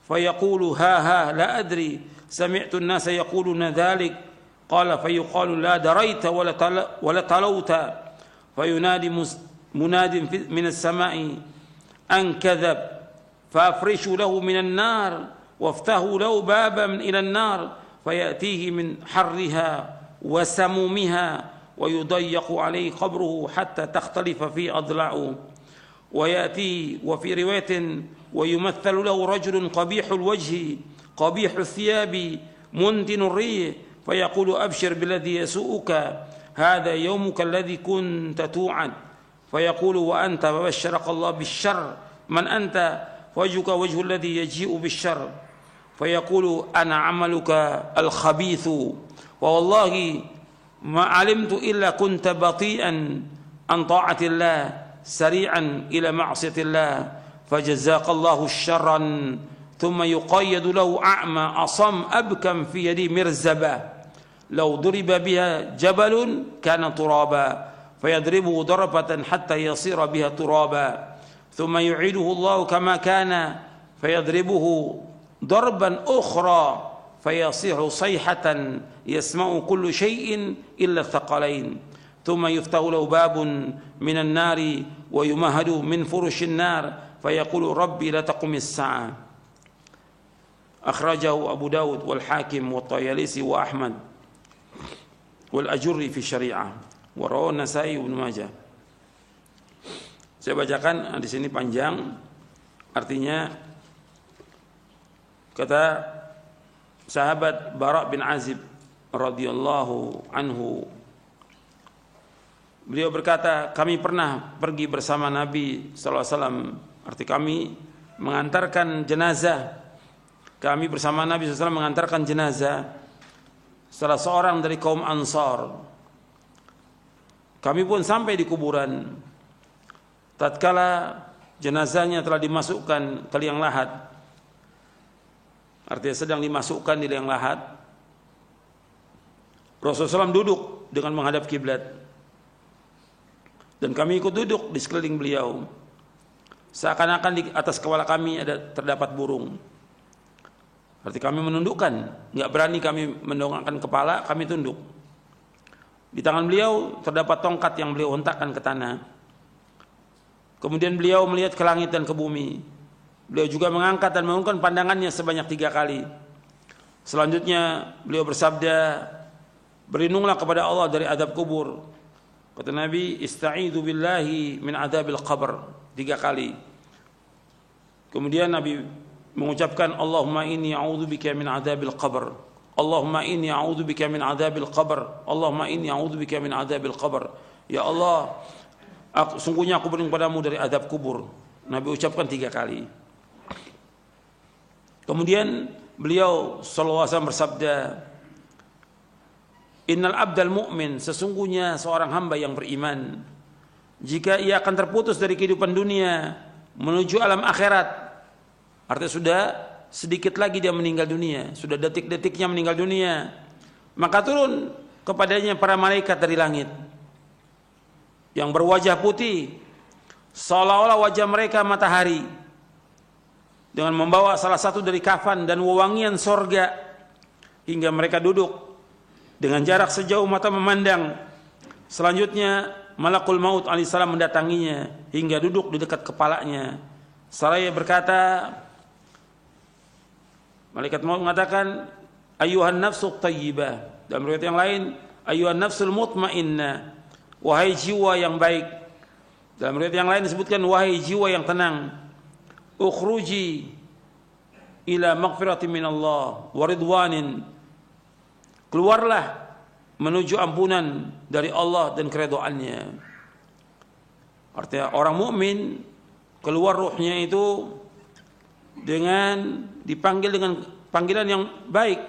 Speaker 1: فيقول ها ها لا أدري سمعت الناس يقولون ذلك قال فيقال لا دريت ولا تلوت فينادي مناد من السماء أن كذب فأفرشوا له من النار وافتحوا له بابا إلى النار فيأتيه من حرها وسمومها ويضيق عليه قبره حتى تختلف فيه أضلاعه ويأتي وفي رواية ويمثل له رجل قبيح الوجه قبيح الثياب منتن الريح فيقول أبشر بالذي يسوءك هذا يومك الذي كنت توعد فيقول وأنت فبشرك الله بالشر من أنت وجهك وجه الذي يجيء بالشر فيقول أنا عملك الخبيث والله ما علمت إلا كنت بطيئا عن طاعة الله سريعا إلى معصية الله فجزاك الله شرا ثم يقيد له أعمى أصم أبكم في يدي مرزبة لو ضرب بها جبل كان ترابا فيضربه ضربة حتى يصير بها ترابا ثم يعيده الله كما كان فيضربه ضربا أخرى فيصيح صيحة يسمع كل شيء إلا الثقلين ثم يفتح له باب من النار ويمهد من فرش النار فيقول ربي لا تقم الساعة أخرجه أبو داود والحاكم والطيالسي وأحمد والأجري في الشريعة ورواه النسائي وابن ماجه. Saya bacakan di sini panjang, artinya kata sahabat Bara bin Azib radhiyallahu anhu, beliau berkata, kami pernah pergi bersama Nabi sallallahu alaihi wasallam, arti kami mengantarkan jenazah. Kami bersama Nabi sallallahu alaihi wasallam mengantarkan jenazah salah seorang dari kaum Ansar. Kami pun sampai di kuburan. Tatkala jenazahnya telah dimasukkan ke liang lahat, artinya sedang dimasukkan di liang lahat, Rasulullah SAW duduk dengan menghadap kiblat, dan kami ikut duduk di sekeliling beliau. Seakan-akan di atas kepala kami terdapat burung. Arti kami menundukkan, nggak berani kami mendongakkan kepala, kami tunduk. Di tangan beliau terdapat tongkat yang beliau hentakkan ke tanah. Kemudian beliau melihat ke langit dan ke bumi. Beliau juga mengangkat dan mengangkat pandangannya sebanyak 3 kali. Selanjutnya beliau bersabda, berlindunglah kepada Allah dari adab kubur. Kata Nabi, ista'idzu billahi min adabil qabr 3 kali. Kemudian Nabi mengucapkan, Allahumma inni a'udzubika min adabil qabr. Allahumma inni a'udzubika min adabil qabr. Allahumma inni a'udzubika min adabil qabr. Ya Allah, sungguhnya aku berlindung padamu dari adab kubur. Nabi ucapkan 3 kali. Kemudian beliau sallallahu alaihi wasallam bersabda, innal abdal mu'min, sesungguhnya seorang hamba yang beriman, jika ia akan terputus dari kehidupan dunia menuju alam akhirat, artinya sudah sedikit lagi dia meninggal dunia, sudah detik-detiknya meninggal dunia, maka turun kepadanya para malaikat dari langit yang berwajah putih seolah-olah wajah mereka matahari, dengan membawa salah satu dari kafan dan wewangian sorga, hingga mereka duduk dengan jarak sejauh mata memandang. Selanjutnya malakul maut alaihissalam mendatanginya hingga duduk di dekat kepalanya. Seraya berkata, malaikat maut mengatakan, ayyuhan nafsu thayyibah. Dalam riwayat yang lain, ayyuhan nafsul mutmainnah, wahai jiwa yang baik. Dalam riwayat yang lain disebutkan, wahai jiwa yang tenang, ukhruji ila maghfirati minallah wa ridwanin, keluarlah menuju ampunan dari Allah dan keridhaannya. Artinya orang mukmin keluar ruhnya itu dengan dipanggil dengan panggilan yang baik,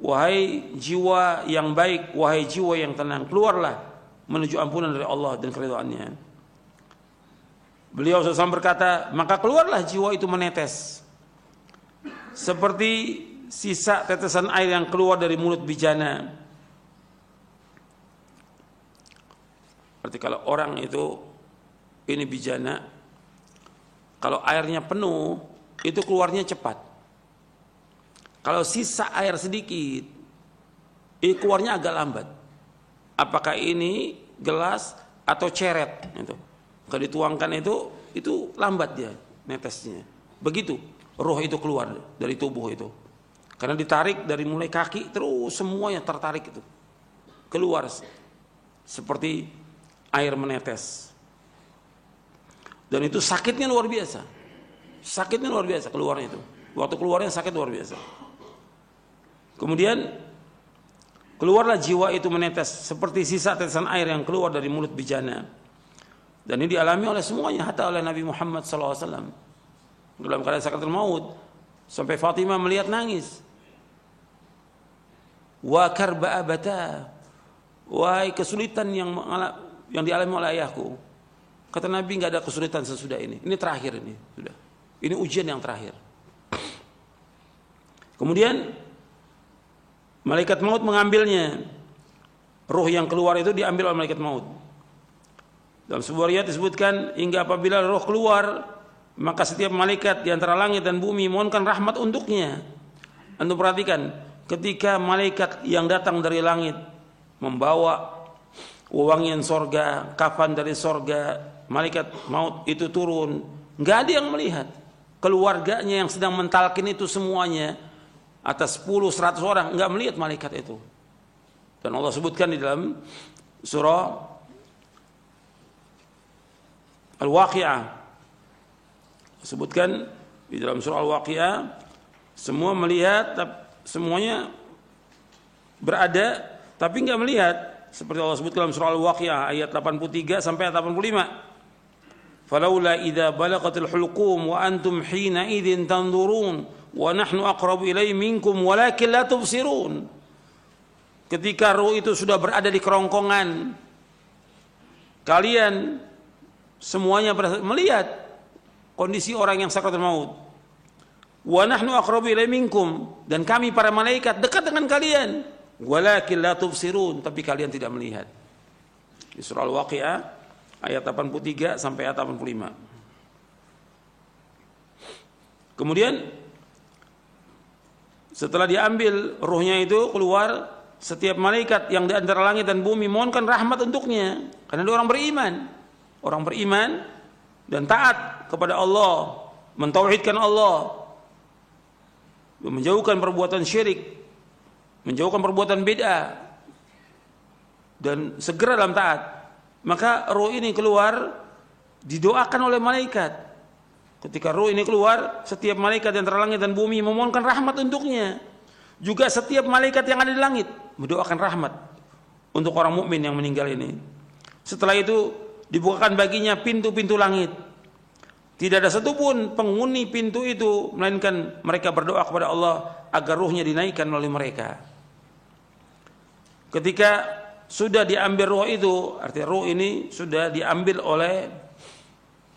Speaker 1: wahai jiwa yang baik, wahai jiwa yang tenang, keluarlah menuju ampunan dari Allah dan keridhaannya. Beliau SAW berkata, maka keluarlah jiwa itu menetes seperti sisa tetesan air yang keluar dari mulut bijana. Berarti kalau orang itu ini bijana, Kalau airnya penuh, itu keluarnya cepat. Kalau sisa air sedikit, itu keluarnya agak lambat. Apakah ini gelas atau ceret? Itu. Kalau dituangkan itu lambat dia netesnya. Begitu roh itu keluar dari tubuh itu. Karena ditarik dari mulai kaki terus semuanya tertarik itu. Keluar seperti air menetes. Dan itu sakitnya luar biasa. Sakitnya luar biasa keluarnya itu. Waktu keluarnya sakit luar biasa. Kemudian keluarlah jiwa itu menetes seperti sisa tetesan air yang keluar dari mulut bejana. Dan ini dialami oleh semuanya, hatta oleh Nabi Muhammad SAW dalam keadaan sakaratul maut, sampai Fatimah melihat nangis. Wa karba abata, wahai kesulitan yang dialami oleh ayahku. Kata Nabi, nggak ada kesulitan sesudah ini. Ini terakhir ini sudah. Ini ujian yang terakhir. Kemudian malaikat maut mengambilnya. Ruh yang keluar itu diambil oleh malaikat maut. Dalam sebuah riwayat disebutkan hingga apabila roh keluar, maka setiap malaikat di antara langit dan bumi mohonkan rahmat untuknya. Anda perhatikan, ketika malaikat yang datang dari langit membawa wewangian sorga, kafan dari sorga, malaikat maut itu turun, nggak ada yang melihat. Keluarganya yang sedang mentalkin itu semuanya, atas 10-100 orang, nggak melihat malaikat itu. Dan Allah sebutkan di dalam surah Al-Waqi'ah, sebutkan di dalam surah Al-Waqi'ah, semua melihat, semuanya berada, tapi nggak melihat. Seperti Allah sebutkan dalam surah Al-Waqi'ah ayat 83 sampai 85. Falaula idza balagatil hulqum wa antum hina idzin tanzurun wa nahnu aqrabu ilaihi minkum walakin la tubsirun. Ketika ruh itu sudah berada di kerongkongan, kalian semuanya melihat kondisi orang yang sakaratul maut. Wa nahnu aqrabu ilaihi minkum, dan kami para malaikat dekat dengan kalian. Walakin la tubsirun, tapi kalian tidak melihat. Di surah Al-Waqi'ah ayat 83 sampai ayat 85. Kemudian setelah diambil ruhnya itu keluar, setiap malaikat yang di antara langit dan bumi mohonkan rahmat untuknya, karena dia orang beriman. Orang beriman dan taat kepada Allah, mentauhidkan Allah, menjauhkan perbuatan syirik, menjauhkan perbuatan bid'ah, dan segera dalam taat. Maka roh ini keluar, didoakan oleh malaikat. Ketika roh ini keluar, setiap malaikat yang antara langit dan bumi memohonkan rahmat untuknya. Juga setiap malaikat yang ada di langit mendoakan rahmat untuk orang mukmin yang meninggal ini. Setelah itu dibukakan baginya pintu-pintu langit. Tidak ada satupun penghuni pintu itu melainkan mereka berdoa kepada Allah agar ruhnya dinaikkan oleh mereka. Ketika sudah diambil ruh itu, artinya ruh ini sudah diambil oleh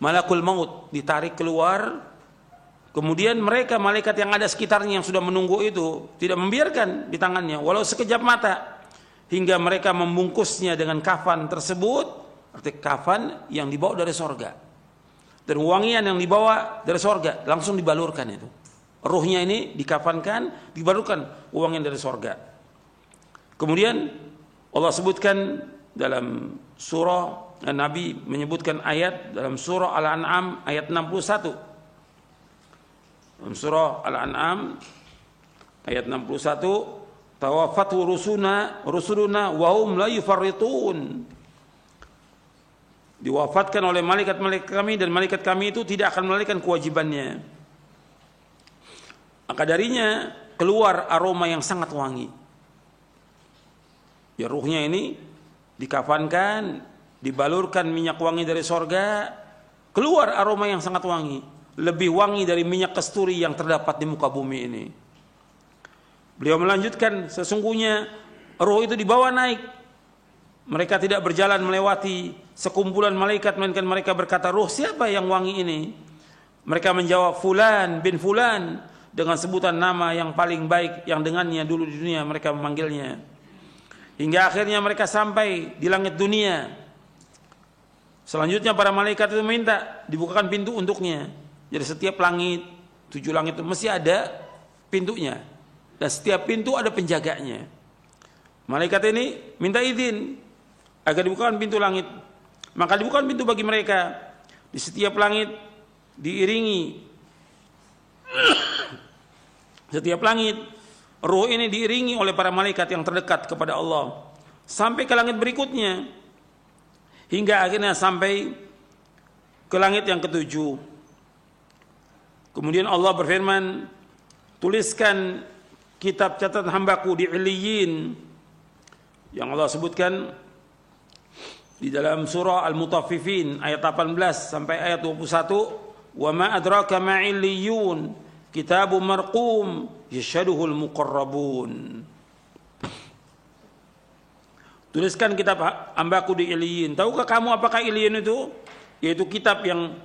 Speaker 1: malakul maut, ditarik keluar. Kemudian mereka malaikat yang ada sekitarnya yang sudah menunggu itu tidak membiarkan di tangannya walau sekejap mata, hingga mereka membungkusnya dengan kafan tersebut. Artinya kafan yang dibawa dari sorga, dan wangian yang dibawa dari sorga langsung dibalurkan itu. Ruhnya ini dikafankan, dibalurkan wangian dari sorga. Kemudian Allah sebutkan dalam surah, Nabi menyebutkan ayat dalam surah Al-An'am ayat 61. Dalam surah Al-An'am ayat 61, tawaffatu rusuluna wa hum la yufarritun. Diwafatkan oleh malaikat-malaikat kami, dan malaikat kami itu tidak akan melalaikan kewajibannya. Maka darinya keluar aroma yang sangat wangi. Ya, ruhnya ini dikafankan, dibalurkan minyak wangi dari sorga, keluar aroma yang sangat wangi, lebih wangi dari minyak kasturi yang terdapat di muka bumi ini. Beliau melanjutkan, sesungguhnya ruh itu dibawa naik. Mereka tidak berjalan melewati sekumpulan malaikat, melainkan mereka berkata, ruh siapa yang wangi ini? Mereka menjawab, Fulan bin Fulan, dengan sebutan nama yang paling baik yang dengannya dulu di dunia mereka memanggilnya. Hingga akhirnya mereka sampai di langit dunia. Selanjutnya para malaikat itu minta dibukakan pintu untuknya. Jadi setiap langit, 7 langit itu mesti ada pintunya. Dan setiap pintu ada penjaganya. Malaikat ini minta izin agar dibukakan pintu langit. Maka dibukakan pintu bagi mereka. Di setiap langit diiringi. Setiap langit, ruh ini diiringi oleh para malaikat yang terdekat kepada Allah. Sampai ke langit berikutnya. Hingga akhirnya sampai ke langit yang ke-7. Kemudian Allah berfirman, tuliskan kitab catatan hambaku di Illiyin, yang Allah sebutkan di dalam surah Al-Mutaffifin ayat 18 sampai ayat 21, wa ma adraka ma illiyun kitabun marqum yashhaduhul muqarrabun. Tuliskan kitab hambaku di Illiyin. Tahukah kamu apakah Illiyin itu? Yaitu kitab yang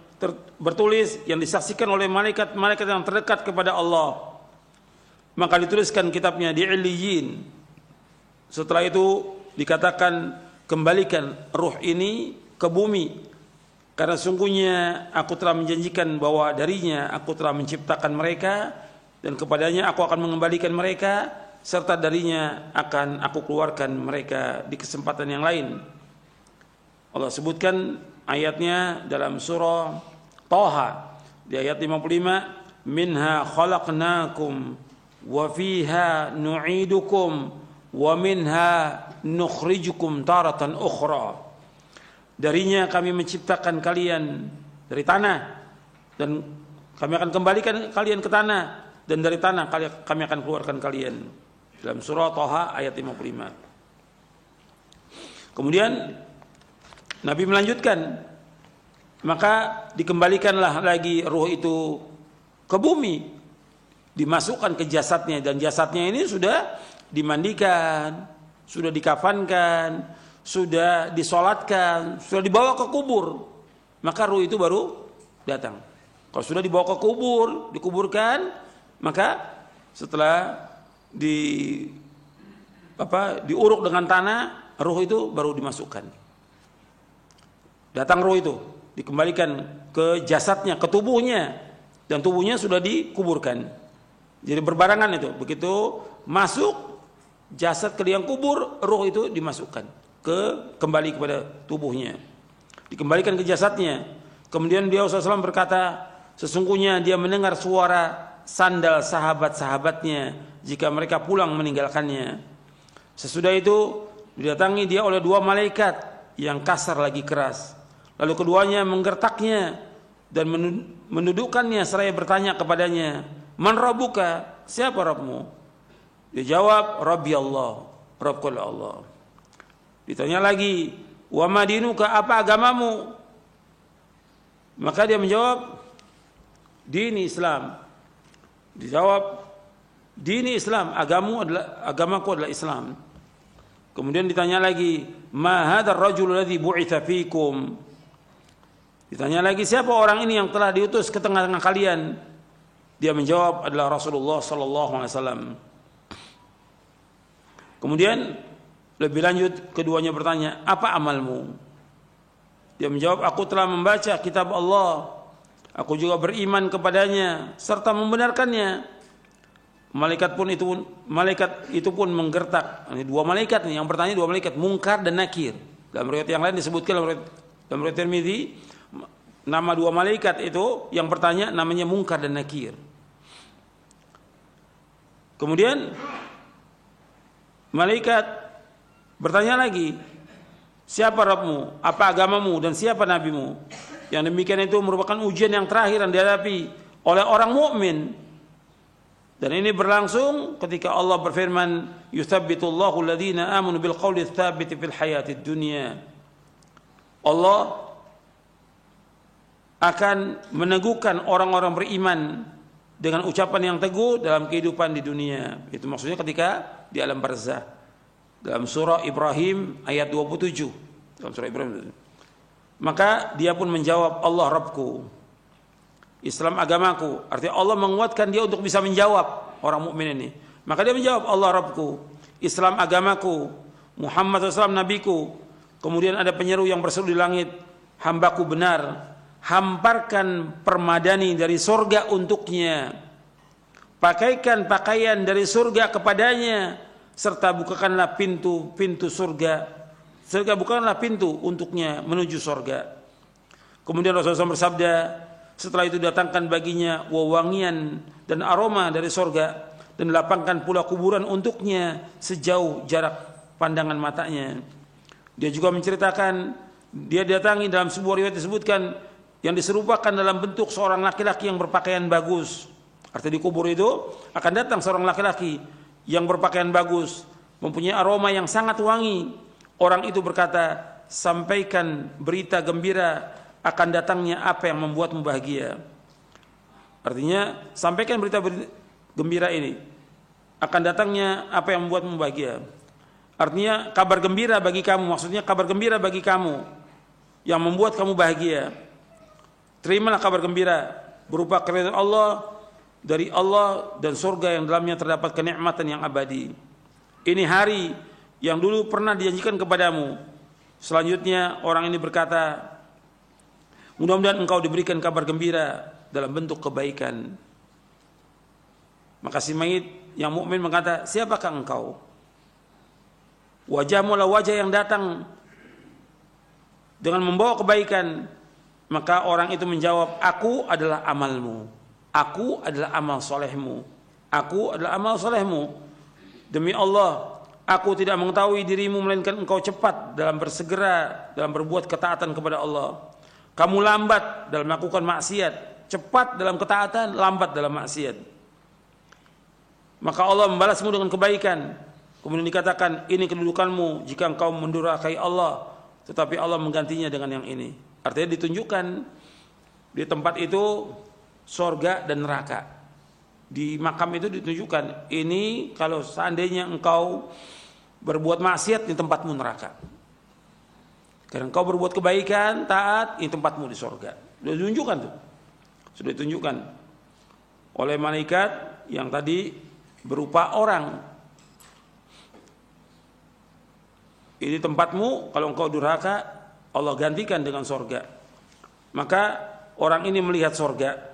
Speaker 1: bertulis, yang disaksikan oleh malaikat-malaikat yang terdekat kepada Allah. Maka dituliskan kitabnya di Illiyin. Setelah itu dikatakan, kembalikan ruh ini ke bumi, karena sungguhnya aku telah menjanjikan bahwa darinya aku telah menciptakan mereka, dan kepadanya aku akan mengembalikan mereka, serta darinya akan aku keluarkan mereka di kesempatan yang lain. Allah sebutkan ayatnya dalam surah Thaha di ayat 55, minha khalaqnakum wa fiha nu'idukum wa minha nukhrijukum taratan ukhra. Darinya kami menciptakan kalian dari tanah, dan kami akan kembalikan kalian ke tanah, dan dari tanah kami akan keluarkan kalian. Dalam surah Thaha ayat 55. Kemudian Nabi melanjutkan, maka dikembalikanlah lagi ruh itu ke bumi, dimasukkan ke jasadnya, dan jasadnya ini sudah dimandikan, sudah dikafankan, sudah disolatkan, sudah dibawa ke kubur, maka ruh itu baru datang. Kalau sudah dibawa ke kubur, dikuburkan, maka setelah diuruk dengan tanah, ruh itu baru dimasukkan. Datang ruh itu, dikembalikan ke jasadnya, ke tubuhnya, dan tubuhnya sudah dikuburkan. Jadi berbarengan itu. Begitu masuk jasad ke liang kubur, ruh itu dimasukkan kembali kepada tubuhnya, dikembalikan ke jasadnya. Kemudian beliau SAW berkata, sesungguhnya dia mendengar suara sandal sahabat-sahabatnya jika mereka pulang meninggalkannya. Sesudah itu didatangi dia oleh 2 malaikat yang kasar lagi keras. Lalu keduanya menggertaknya dan mendudukkannya seraya bertanya kepadanya, man rabbuka, siapa Rabbmu? Dia jawab, Rabbi Allah, Rabbku Allah. Ditanya lagi, wa madinuka, apa agamamu? Maka dia menjawab, dini Islam. Dijawab, dini Islam, agamaku adalah Islam. Kemudian ditanya lagi, ma hadzal rajul ladzi bu'itsa fikum? Ditanya lagi, siapa orang ini yang telah diutus ke tengah-tengah kalian? Dia menjawab, adalah Rasulullah sallallahu alaihi wasallam. Kemudian lebih lanjut keduanya bertanya, apa amalmu? Dia menjawab, aku telah membaca kitab Allah, aku juga beriman kepadanya serta membenarkannya. Malaikat itu pun menggertak. Ini 2 malaikat nih, yang bertanya 2 malaikat, Munkar dan Nakir. Dalam riwayat yang lain disebutkan dalam riwayat Tirmidzi, nama 2 malaikat itu yang bertanya namanya Munkar dan Nakir. Kemudian malaikat bertanya lagi, siapa Rabbmu, apa agamamu, dan siapa nabimu? Yang demikian itu merupakan ujian yang terakhir yang dihadapi oleh orang mukmin. Dan ini berlangsung ketika Allah berfirman, yutsabbitullahu alladhina amanu bil qawli tsabiti fil hayatid dunya. Allah akan meneguhkan orang-orang beriman dengan ucapan yang teguh dalam kehidupan di dunia. Itu maksudnya ketika di alam barzah. Dalam surah Ibrahim ayat 27. Dalam surah Ibrahim. Maka dia pun menjawab, Allah Rabbku, Islam agamaku. Artinya Allah menguatkan dia untuk bisa menjawab orang mukmin ini. Maka dia menjawab, Allah Rabbku, Islam agamaku, Muhammad SAW nabiku. Kemudian ada penyeru yang berseru di langit, hambaku benar. hamparkan permadani dari surga untuknya, pakaikan pakaian dari surga kepadanya, serta bukakanlah pintu-pintu surga. Surga bukanlah pintu untuknya menuju surga. Kemudian Rasulullah SAW bersabda, setelah itu datangkan baginya wewangian dan aroma dari surga, dan lapangkan pula kuburan untuknya sejauh jarak pandangan matanya. Dia juga menceritakan, dia datangi dalam sebuah riwayat disebutkan yang diserupakan dalam bentuk seorang laki-laki yang berpakaian bagus. Artinya di kubur itu akan datang seorang laki-laki yang berpakaian bagus, mempunyai aroma yang sangat wangi. Orang itu berkata, sampaikan berita gembira akan datangnya apa yang membuatmu bahagia. Artinya, sampaikan berita gembira ini, akan datangnya apa yang membuatmu bahagia. Artinya, kabar gembira bagi kamu, maksudnya kabar gembira bagi kamu yang membuat kamu bahagia. Terimalah kabar gembira berupa keridhaan Allah, dari Allah dan surga yang dalamnya terdapat kenikmatan yang abadi. Ini hari yang dulu pernah dijanjikan kepadamu. Selanjutnya orang ini berkata, mudah-mudahan engkau diberikan kabar gembira dalam bentuk kebaikan. Maka si mayit yang mukmin berkata, siapakah engkau? Wajahmu adalah wajah yang datang dengan membawa kebaikan. Maka orang itu menjawab, aku adalah amalmu, aku adalah amal solehmu, aku adalah amal solehmu. Demi Allah, aku tidak mengetahui dirimu melainkan engkau cepat dalam bersegera dalam berbuat ketaatan kepada Allah. Kamu lambat dalam melakukan maksiat, cepat dalam ketaatan, lambat dalam maksiat. Maka Allah membalasmu dengan kebaikan. Kemudian dikatakan, ini kedudukanmu jika engkau mendurhakai Allah, tetapi Allah menggantinya dengan yang ini. Artinya ditunjukkan di tempat itu surga dan neraka. Di makam itu ditunjukkan, ini kalau seandainya engkau berbuat maksiat, di tempatmu neraka. Karena engkau berbuat kebaikan, taat, ini tempatmu di surga. Sudah ditunjukkan tuh. Sudah ditunjukkan oleh malaikat yang tadi berupa orang. Ini tempatmu, kalau engkau durhaka, Allah gantikan dengan surga. Maka orang ini melihat surga.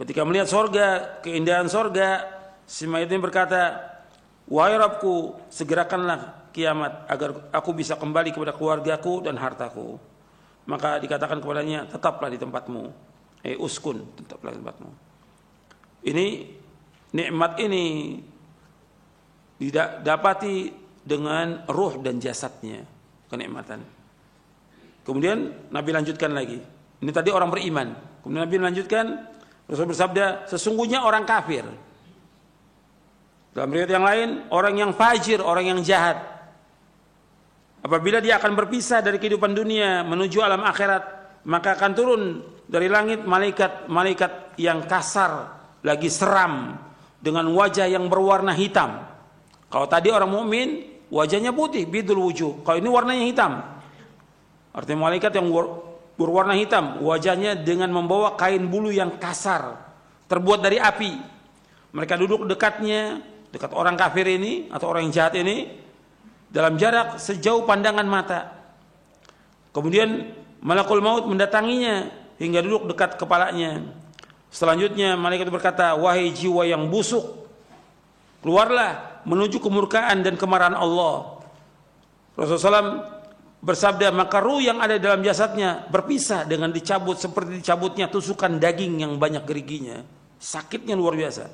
Speaker 1: Ketika melihat surga, keindahan surga, si mayit ini berkata, wahai Rabbku, segerakanlah kiamat agar aku bisa kembali kepada keluargaku dan hartaku. Maka dikatakan kepadanya, tetaplah di tempatmu. Uskun, tetaplah di tempatmu. Ini nikmat ini didapati dengan ruh dan jasadnya, kenikmatan. Kemudian Nabi lanjutkan lagi. Ini tadi orang beriman. Kemudian Nabi lanjutkan, Rasul bersabda, sesungguhnya orang kafir. Dalam riwayat yang lain, orang yang fajir, orang yang jahat, apabila dia akan berpisah dari kehidupan dunia menuju alam akhirat, maka akan turun dari langit malaikat yang kasar, lagi seram, dengan wajah yang berwarna hitam. Kalau tadi orang mukmin wajahnya putih, bidul wujuh. Kalau ini warnanya hitam. Artinya malaikat yang berwarna hitam, wajahnya dengan membawa kain bulu yang kasar, terbuat dari api. Mereka duduk dekat orang kafir ini atau orang yang jahat ini dalam jarak sejauh pandangan mata. Kemudian malakul maut mendatanginya hingga duduk dekat kepalanya. Selanjutnya malaikat berkata, wahai jiwa yang busuk, keluarlah menuju kemurkaan dan kemarahan Allah. Rasulullah SAW bersabda, maka ruh yang ada dalam jasadnya berpisah dengan dicabut seperti dicabutnya tusukan daging yang banyak geriginya. Sakitnya luar biasa.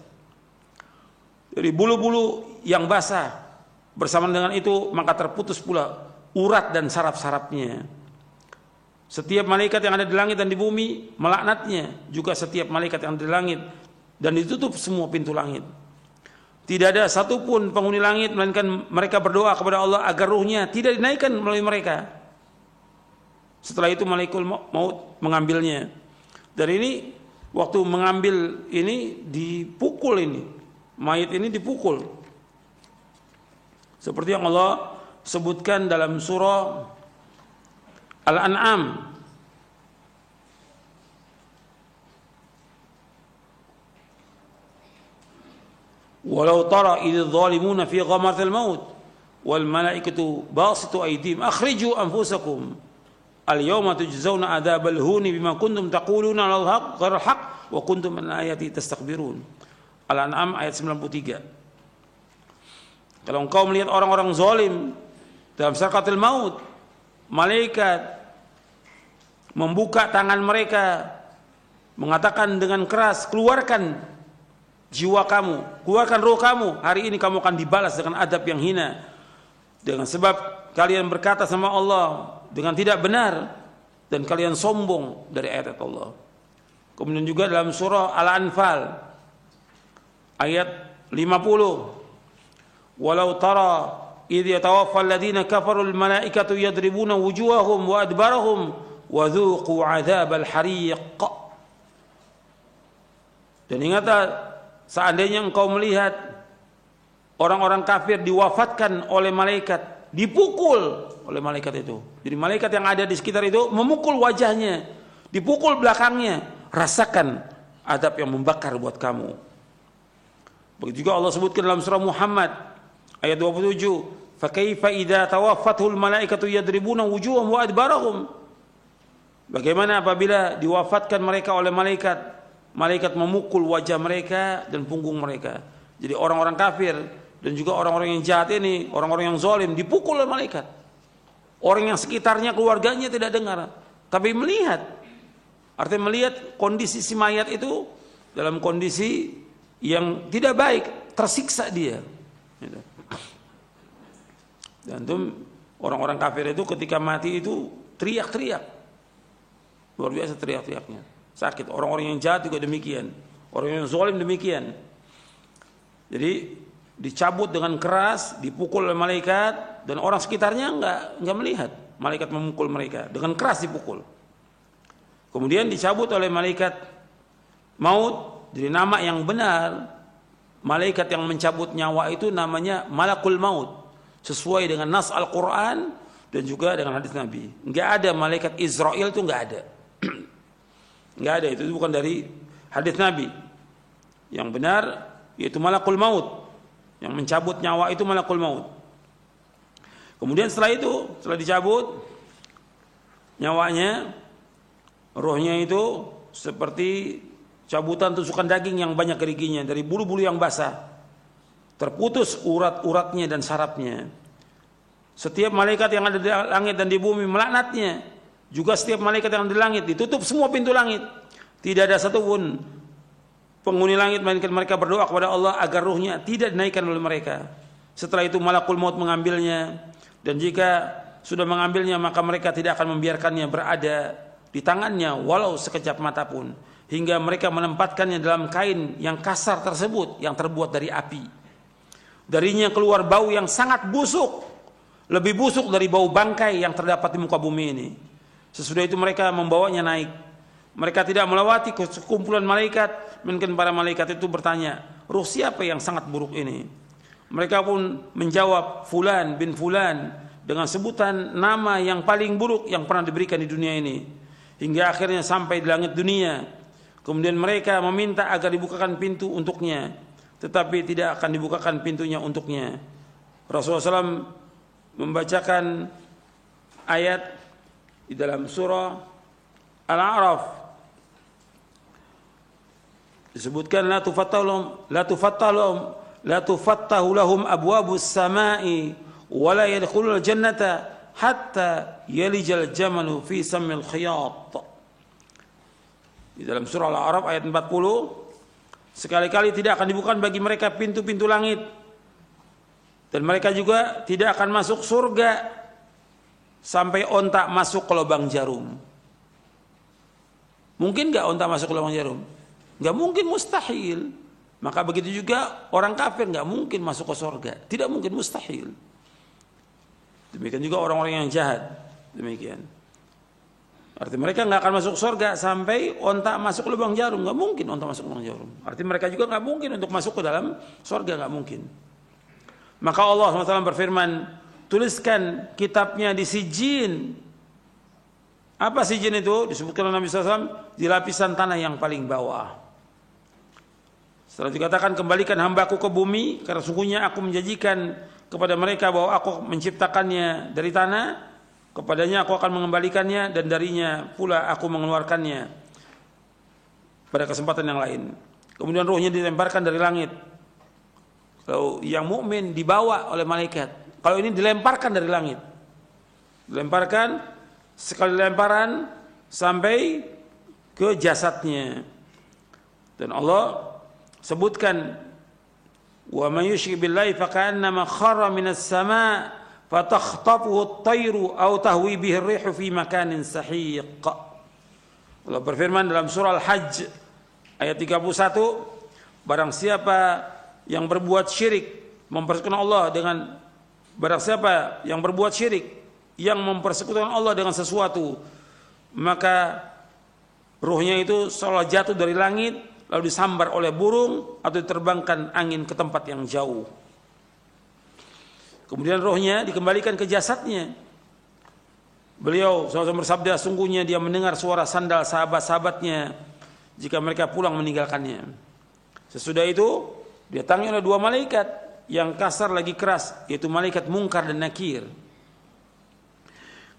Speaker 1: Dari bulu-bulu yang basah, bersamaan dengan itu maka terputus pula urat dan saraf-sarafnya. Setiap malaikat yang ada di langit dan di bumi melaknatnya, juga setiap malaikat yang ada di langit, dan ditutup semua pintu langit. Tidak ada satupun penghuni langit melainkan mereka berdoa kepada Allah agar ruhnya tidak dinaikkan melalui mereka. Setelah itu malaikat maut mengambilnya. Dan ini waktu mengambil ini dipukul ini. Mayit ini dipukul. Seperti yang Allah sebutkan dalam surah Al-An'am. Walau tara idh zalimuna fi ghamaratil maut wal malaikatu basitu aydihim akhriju anfusakum Al-yawma tujzauna adzabal huni bima kuntum taquluna al haq ghairal haq wa kuntum an ayati tastakbirun. Al-An'am ayat 93. Kalau engkau melihat orang-orang zalim dalam sakaratul maut, malaikat membuka tangan mereka mengatakan dengan keras, keluarkan jiwa kamu, keluarkan roh kamu, hari ini kamu akan dibalas dengan adab yang hina dengan sebab kalian berkata sama Allah dengan tidak benar dan kalian sombong dari ayat Allah. Kemudian juga dalam surah Al-Anfal ayat 50, walau tara idh yatawaffal ladzina kafaru al malaikatu yadribuna wujuhahum wa adbarahum wa dhuqu adzabal hariq. Dan ingatlah seandainya engkau melihat orang-orang kafir diwafatkan oleh malaikat, dipukul oleh malaikat itu. Jadi malaikat yang ada di sekitar itu memukul wajahnya, dipukul belakangnya, rasakan adab yang membakar buat kamu. Begitu juga Allah sebutkan dalam surah Muhammad ayat 27, fa kaifa idza tawaffathul malaikatu yadribuna wujuhahum wa adbarahum. Bagaimana apabila diwafatkan mereka oleh malaikat, malaikat memukul wajah mereka dan punggung mereka. Jadi orang-orang kafir dan juga orang-orang yang jahat ini, orang-orang yang zalim dipukul oleh malaikat. Orang yang sekitarnya, keluarganya tidak dengar, tapi melihat. Artinya melihat kondisi si mayat itu dalam kondisi yang tidak baik, tersiksa dia. Dan itu orang-orang kafir itu ketika mati itu teriak-teriak, luar biasa teriak-teriaknya, sakit. Orang-orang yang jahat juga demikian, orang yang zalim demikian. Jadi dicabut dengan keras, dipukul oleh malaikat, dan orang sekitarnya enggak melihat malaikat memukul mereka, dengan keras dipukul. Kemudian dicabut oleh malaikat maut. Jadi nama yang benar malaikat yang mencabut nyawa itu namanya malakul maut, sesuai dengan nas Al-Quran dan juga dengan hadis Nabi. Enggak ada malaikat Israel, itu enggak ada. Enggak ada, itu bukan dari hadis Nabi. Yang benar yaitu malakul maut, yang mencabut nyawa itu malakul maut. Kemudian setelah itu, setelah dicabut nyawanya, rohnya itu seperti cabutan tusukan daging yang banyak geriginya dari bulu-bulu yang basah. Terputus urat-uratnya dan sarafnya. Setiap malaikat yang ada di langit dan di bumi melaknatnya. Juga setiap malaikat yang ada di langit, ditutup semua pintu langit. Tidak ada satupun penghuni langit melainkan mereka berdoa kepada Allah agar ruhnya tidak dinaikkan oleh mereka. Setelah itu malakul maut mengambilnya, dan jika sudah mengambilnya maka mereka tidak akan membiarkannya berada di tangannya walau sekejap mata pun, hingga mereka menempatkannya dalam kain yang kasar tersebut yang terbuat dari api. Darinya keluar bau yang sangat busuk, lebih busuk dari bau bangkai yang terdapat di muka bumi ini. Sesudah itu mereka membawanya naik. Mereka tidak melewati sekumpulan malaikat, mungkin para malaikat itu bertanya, ruh siapa yang sangat buruk ini? Mereka pun menjawab, Fulan bin Fulan, dengan sebutan nama yang paling buruk yang pernah diberikan di dunia ini. Hingga akhirnya sampai di langit dunia. Kemudian mereka meminta agar dibukakan pintu untuknya, tetapi tidak akan dibukakan pintunya untuknya. Rasulullah SAW membacakan ayat di dalam surah Al-A'raf. Disebutkan la tufattahu lahum abwabus samai wa la yadkhulul jannata hatta yalijal jamalu fi sammil khiyat. Di dalam surah Al-A'raf ayat 40, sekali-kali tidak akan dibuka bagi mereka pintu-pintu langit, dan mereka juga tidak akan masuk surga sampai onta masuk ke lubang jarum. Mungkin enggak onta masuk ke lubang jarum? Enggak mungkin, mustahil. Maka begitu juga orang kafir enggak mungkin masuk ke surga, tidak mungkin, mustahil. Demikian juga orang-orang yang jahat, demikian. Artinya mereka enggak akan masuk surga sampai onta masuk ke lubang jarum, enggak mungkin onta masuk ke lubang jarum. Artinya mereka juga enggak mungkin untuk masuk ke dalam surga, enggak mungkin. Maka Allah SWT berfirman, tuliskan kitabnya di sijin. Apa sijin itu? Disebutkan oleh Nabi SAW, di lapisan tanah yang paling bawah. Setelah dikatakan, kembalikan hambaku ke bumi, karena sungguhnya aku menjanjikan kepada mereka bahwa aku menciptakannya dari tanah. kepadanya aku akan mengembalikannya dan darinya pula aku mengeluarkannya pada kesempatan yang lain. Kemudian ruhnya dilemparkan dari langit. Kalau yang mukmin dibawa oleh malaikat, kalau ini dilemparkan dari langit. Dilemparkan sekali lemparan sampai ke jasadnya. Dan Allah sebutkan, wa may yusyrik billahi faka'annama kharra minas sama' fatakhtafuhu at-tayru aw tahwi bihi ar-rihu fi makanin sahiq. Allah berfirman dalam surah Al-Hajj ayat 31, barang siapa yang berbuat syirik mempersekutukan Allah dengan barang siapa yang berbuat syirik yang mempersekutukan Allah dengan sesuatu, maka ruhnya itu seolah jatuh dari langit lalu disambar oleh burung atau diterbangkan angin ke tempat yang jauh. Kemudian rohnya dikembalikan ke jasadnya. Beliau SAW bersabda, sungguhnya dia mendengar suara sandal sahabat-sahabatnya jika mereka pulang meninggalkannya. Sesudah itu didatangi oleh dua malaikat yang kasar lagi keras, yaitu malaikat Munkar dan Nakir.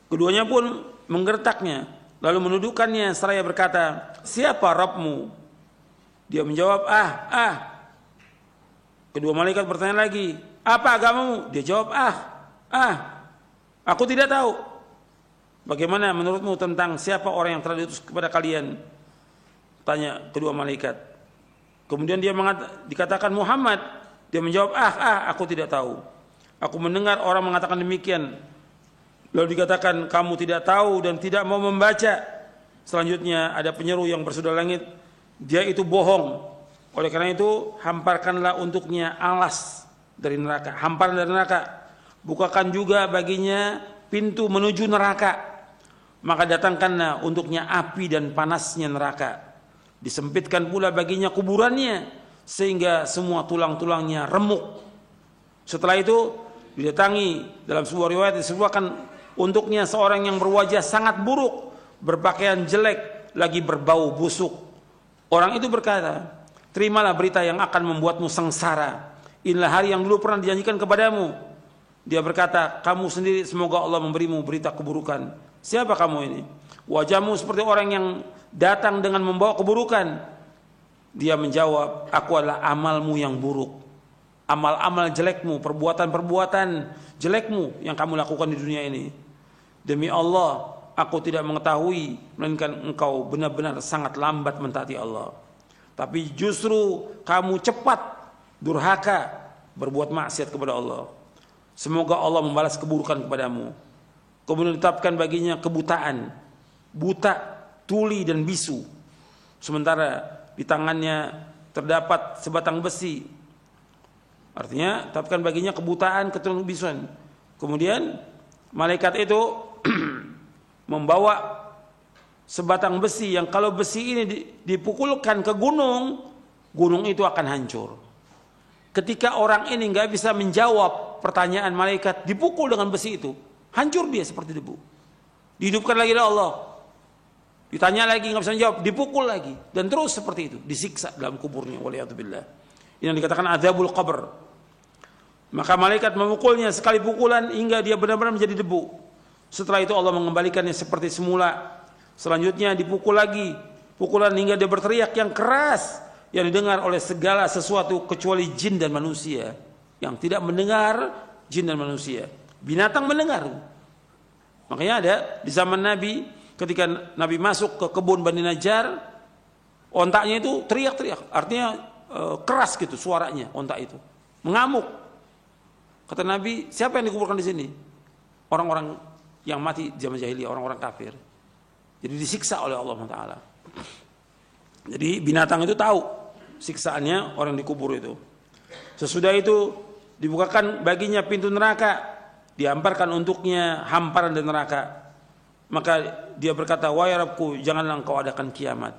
Speaker 1: Keduanya pun menggertaknya, lalu menundukkannya seraya berkata, siapa Rabbmu? Dia menjawab, Kedua malaikat bertanya lagi, apa agamamu? Dia jawab, aku tidak tahu. Bagaimana menurutmu tentang siapa orang yang telah diutus kepada kalian? Tanya kedua malaikat. Kemudian dia dikatakan Muhammad. Dia menjawab, aku tidak tahu. Aku mendengar orang mengatakan demikian. Lalu dikatakan, kamu tidak tahu dan tidak mau membaca. Selanjutnya ada penyeru yang bersudah langit, dia itu bohong. Oleh karena itu hamparkanlah untuknya alas dari neraka, hamparan dari neraka. Bukakan juga baginya pintu menuju neraka. Maka datangkanlah untuknya api dan panasnya neraka. Disempitkan pula baginya kuburannya sehingga semua tulang-tulangnya remuk. Setelah itu didatangi dalam sebuah riwayat disebutkan untuknya seorang yang berwajah sangat buruk, berpakaian jelek, lagi berbau busuk. Orang itu berkata, terimalah berita yang akan membuatmu sengsara. Inilah hari yang dulu pernah dijanjikan kepadamu. Dia berkata, kamu sendiri semoga Allah memberimu berita keburukan. Siapa kamu ini? Wajahmu seperti orang yang datang dengan membawa keburukan. Dia menjawab, aku adalah amalmu yang buruk. Amal-amal jelekmu, perbuatan-perbuatan jelekmu yang kamu lakukan di dunia ini. Demi Allah, aku tidak mengetahui, melainkan engkau benar-benar sangat lambat mentaati Allah. Tapi justru kamu cepat durhaka berbuat maksiat kepada Allah. Semoga Allah membalas keburukan kepadamu. Kemudian ditetapkan baginya kebutaan, buta, tuli dan bisu. Sementara di tangannya terdapat sebatang besi. Artinya tetapkan baginya kebutaan, keturunan bisuan. Kemudian malaikat itu membawa sebatang besi yang kalau besi ini dipukulkan ke gunung, gunung itu akan hancur. Ketika orang ini nggak bisa menjawab pertanyaan malaikat, dipukul dengan besi itu, hancur dia seperti debu. Dihidupkan lagi oleh Allah. Ditanya lagi nggak bisa menjawab, dipukul lagi dan terus seperti itu, disiksa dalam kuburnya. Waliyadzubillah. Ini yang dikatakan adzabul qabr. Maka malaikat memukulnya sekali pukulan hingga dia benar-benar menjadi debu. Setelah itu Allah mengembalikannya seperti semula. Selanjutnya dipukul lagi, pukulan hingga dia berteriak yang keras yang didengar oleh segala sesuatu kecuali jin dan manusia. Yang tidak mendengar jin dan manusia. Binatang mendengar. Makanya ada di zaman Nabi ketika Nabi masuk ke kebun Bani Najjar, ontaknya itu teriak-teriak, artinya keras gitu suaranya ontak itu, mengamuk. Kata Nabi, siapa yang dikuburkan di sini? Orang-orang yang mati zaman jahiliyah, orang-orang kafir. Jadi disiksa oleh Allah Taala. Jadi binatang itu tahu siksaannya orang dikubur itu. Sesudah itu dibukakan baginya pintu neraka, dihamparkan untuknya hamparan dari neraka. Maka dia berkata, wahai Rabbku, janganlah engkau adakan kiamat.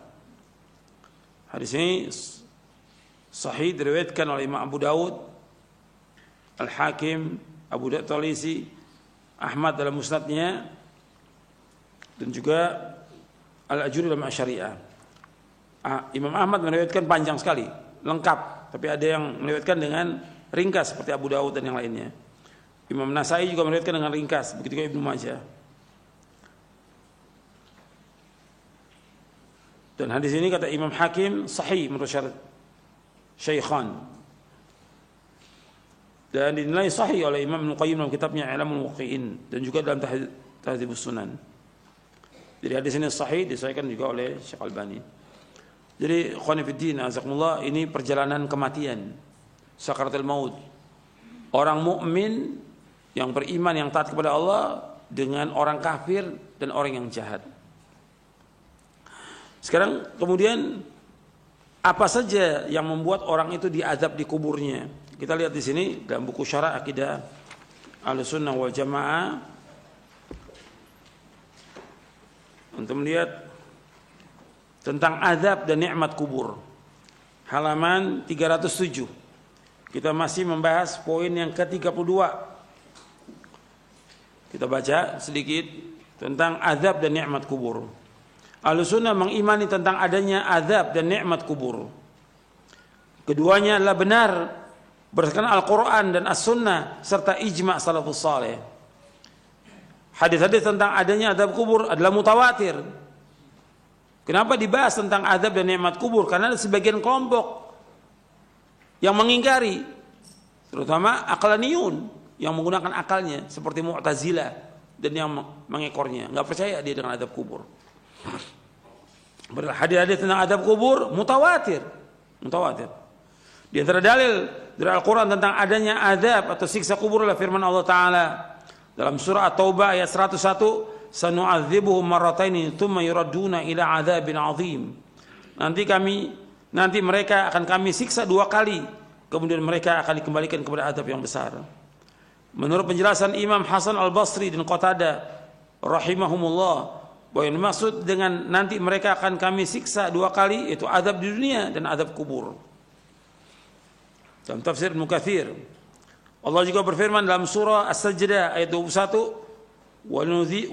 Speaker 1: Hadis ini sahih diriwayatkan oleh Imam Abu Daud, Al-Hakim, Abu Daud Talisi, Ahmad dalam musnadnya, dan juga Al-Ajuri dalam Asyariah. Imam Ahmad meriwayatkan panjang sekali, lengkap, tapi ada yang meriwayatkan dengan ringkas seperti Abu Daud dan yang lainnya. Imam Nasai juga meriwayatkan dengan ringkas, begitu juga Ibnu Majah. Dan hadis ini kata Imam Hakim sahih menurut syarat Syaikhan. Dan dinilai sahih oleh Imam Ibnu Qayyim dalam kitabnya I'lamul Muwaqqi'in dan juga dalam Tahdzibus Sunan. Jadi hadis ini sahih disahihkan juga oleh Syekh Albani. Jadi ikhwani fiddin azakumullah, ini perjalanan kematian, sakaratul maut. Orang mukmin yang beriman yang taat kepada Allah dengan orang kafir dan orang yang jahat. Sekarang kemudian apa saja yang membuat orang itu diazab di kuburnya? Kita lihat di sini dalam buku Syarah Aqidah Ahlussunnah wal Jamaah untuk melihat tentang azab dan nikmat kubur. Halaman 307. Kita masih membahas poin yang ke-32. Kita baca sedikit tentang azab dan nikmat kubur. Ahlussunnah mengimani tentang adanya azab dan nikmat kubur. Keduanya adalah benar berdasarkan Al-Quran dan As-Sunnah serta ijma' salafus saleh. Hadis-hadis tentang adanya azab kubur adalah mutawatir. Kenapa dibahas tentang azab dan nikmat kubur? Karena ada sebagian kelompok yang mengingkari, terutama aqlaniyun yang menggunakan akalnya seperti Mu'tazilah dan yang mengekornya, enggak percaya dia dengan azab kubur. Hadis-hadis tentang azab kubur mutawatir. Di antara dalil dari Al-Quran tentang adanya azab atau siksa kubur adalah firman Allah Ta'ala dalam surah At-Taubah ayat 101, sanu'adzibuhum marrataini tsumma yuradduna ila adzabin azim. Nanti mereka akan kami siksa 2 kali, kemudian mereka akan dikembalikan kepada azab yang besar. Menurut penjelasan Imam Hasan Al-Basri dan Qatadah rahimahumullah, bahwa yang dimaksud dengan nanti mereka akan kami siksa 2 kali itu azab di dunia dan azab kubur. Dalam tafsir Ibnu Katsir, Allah juga berfirman dalam surah As-Sajdah ayat 21,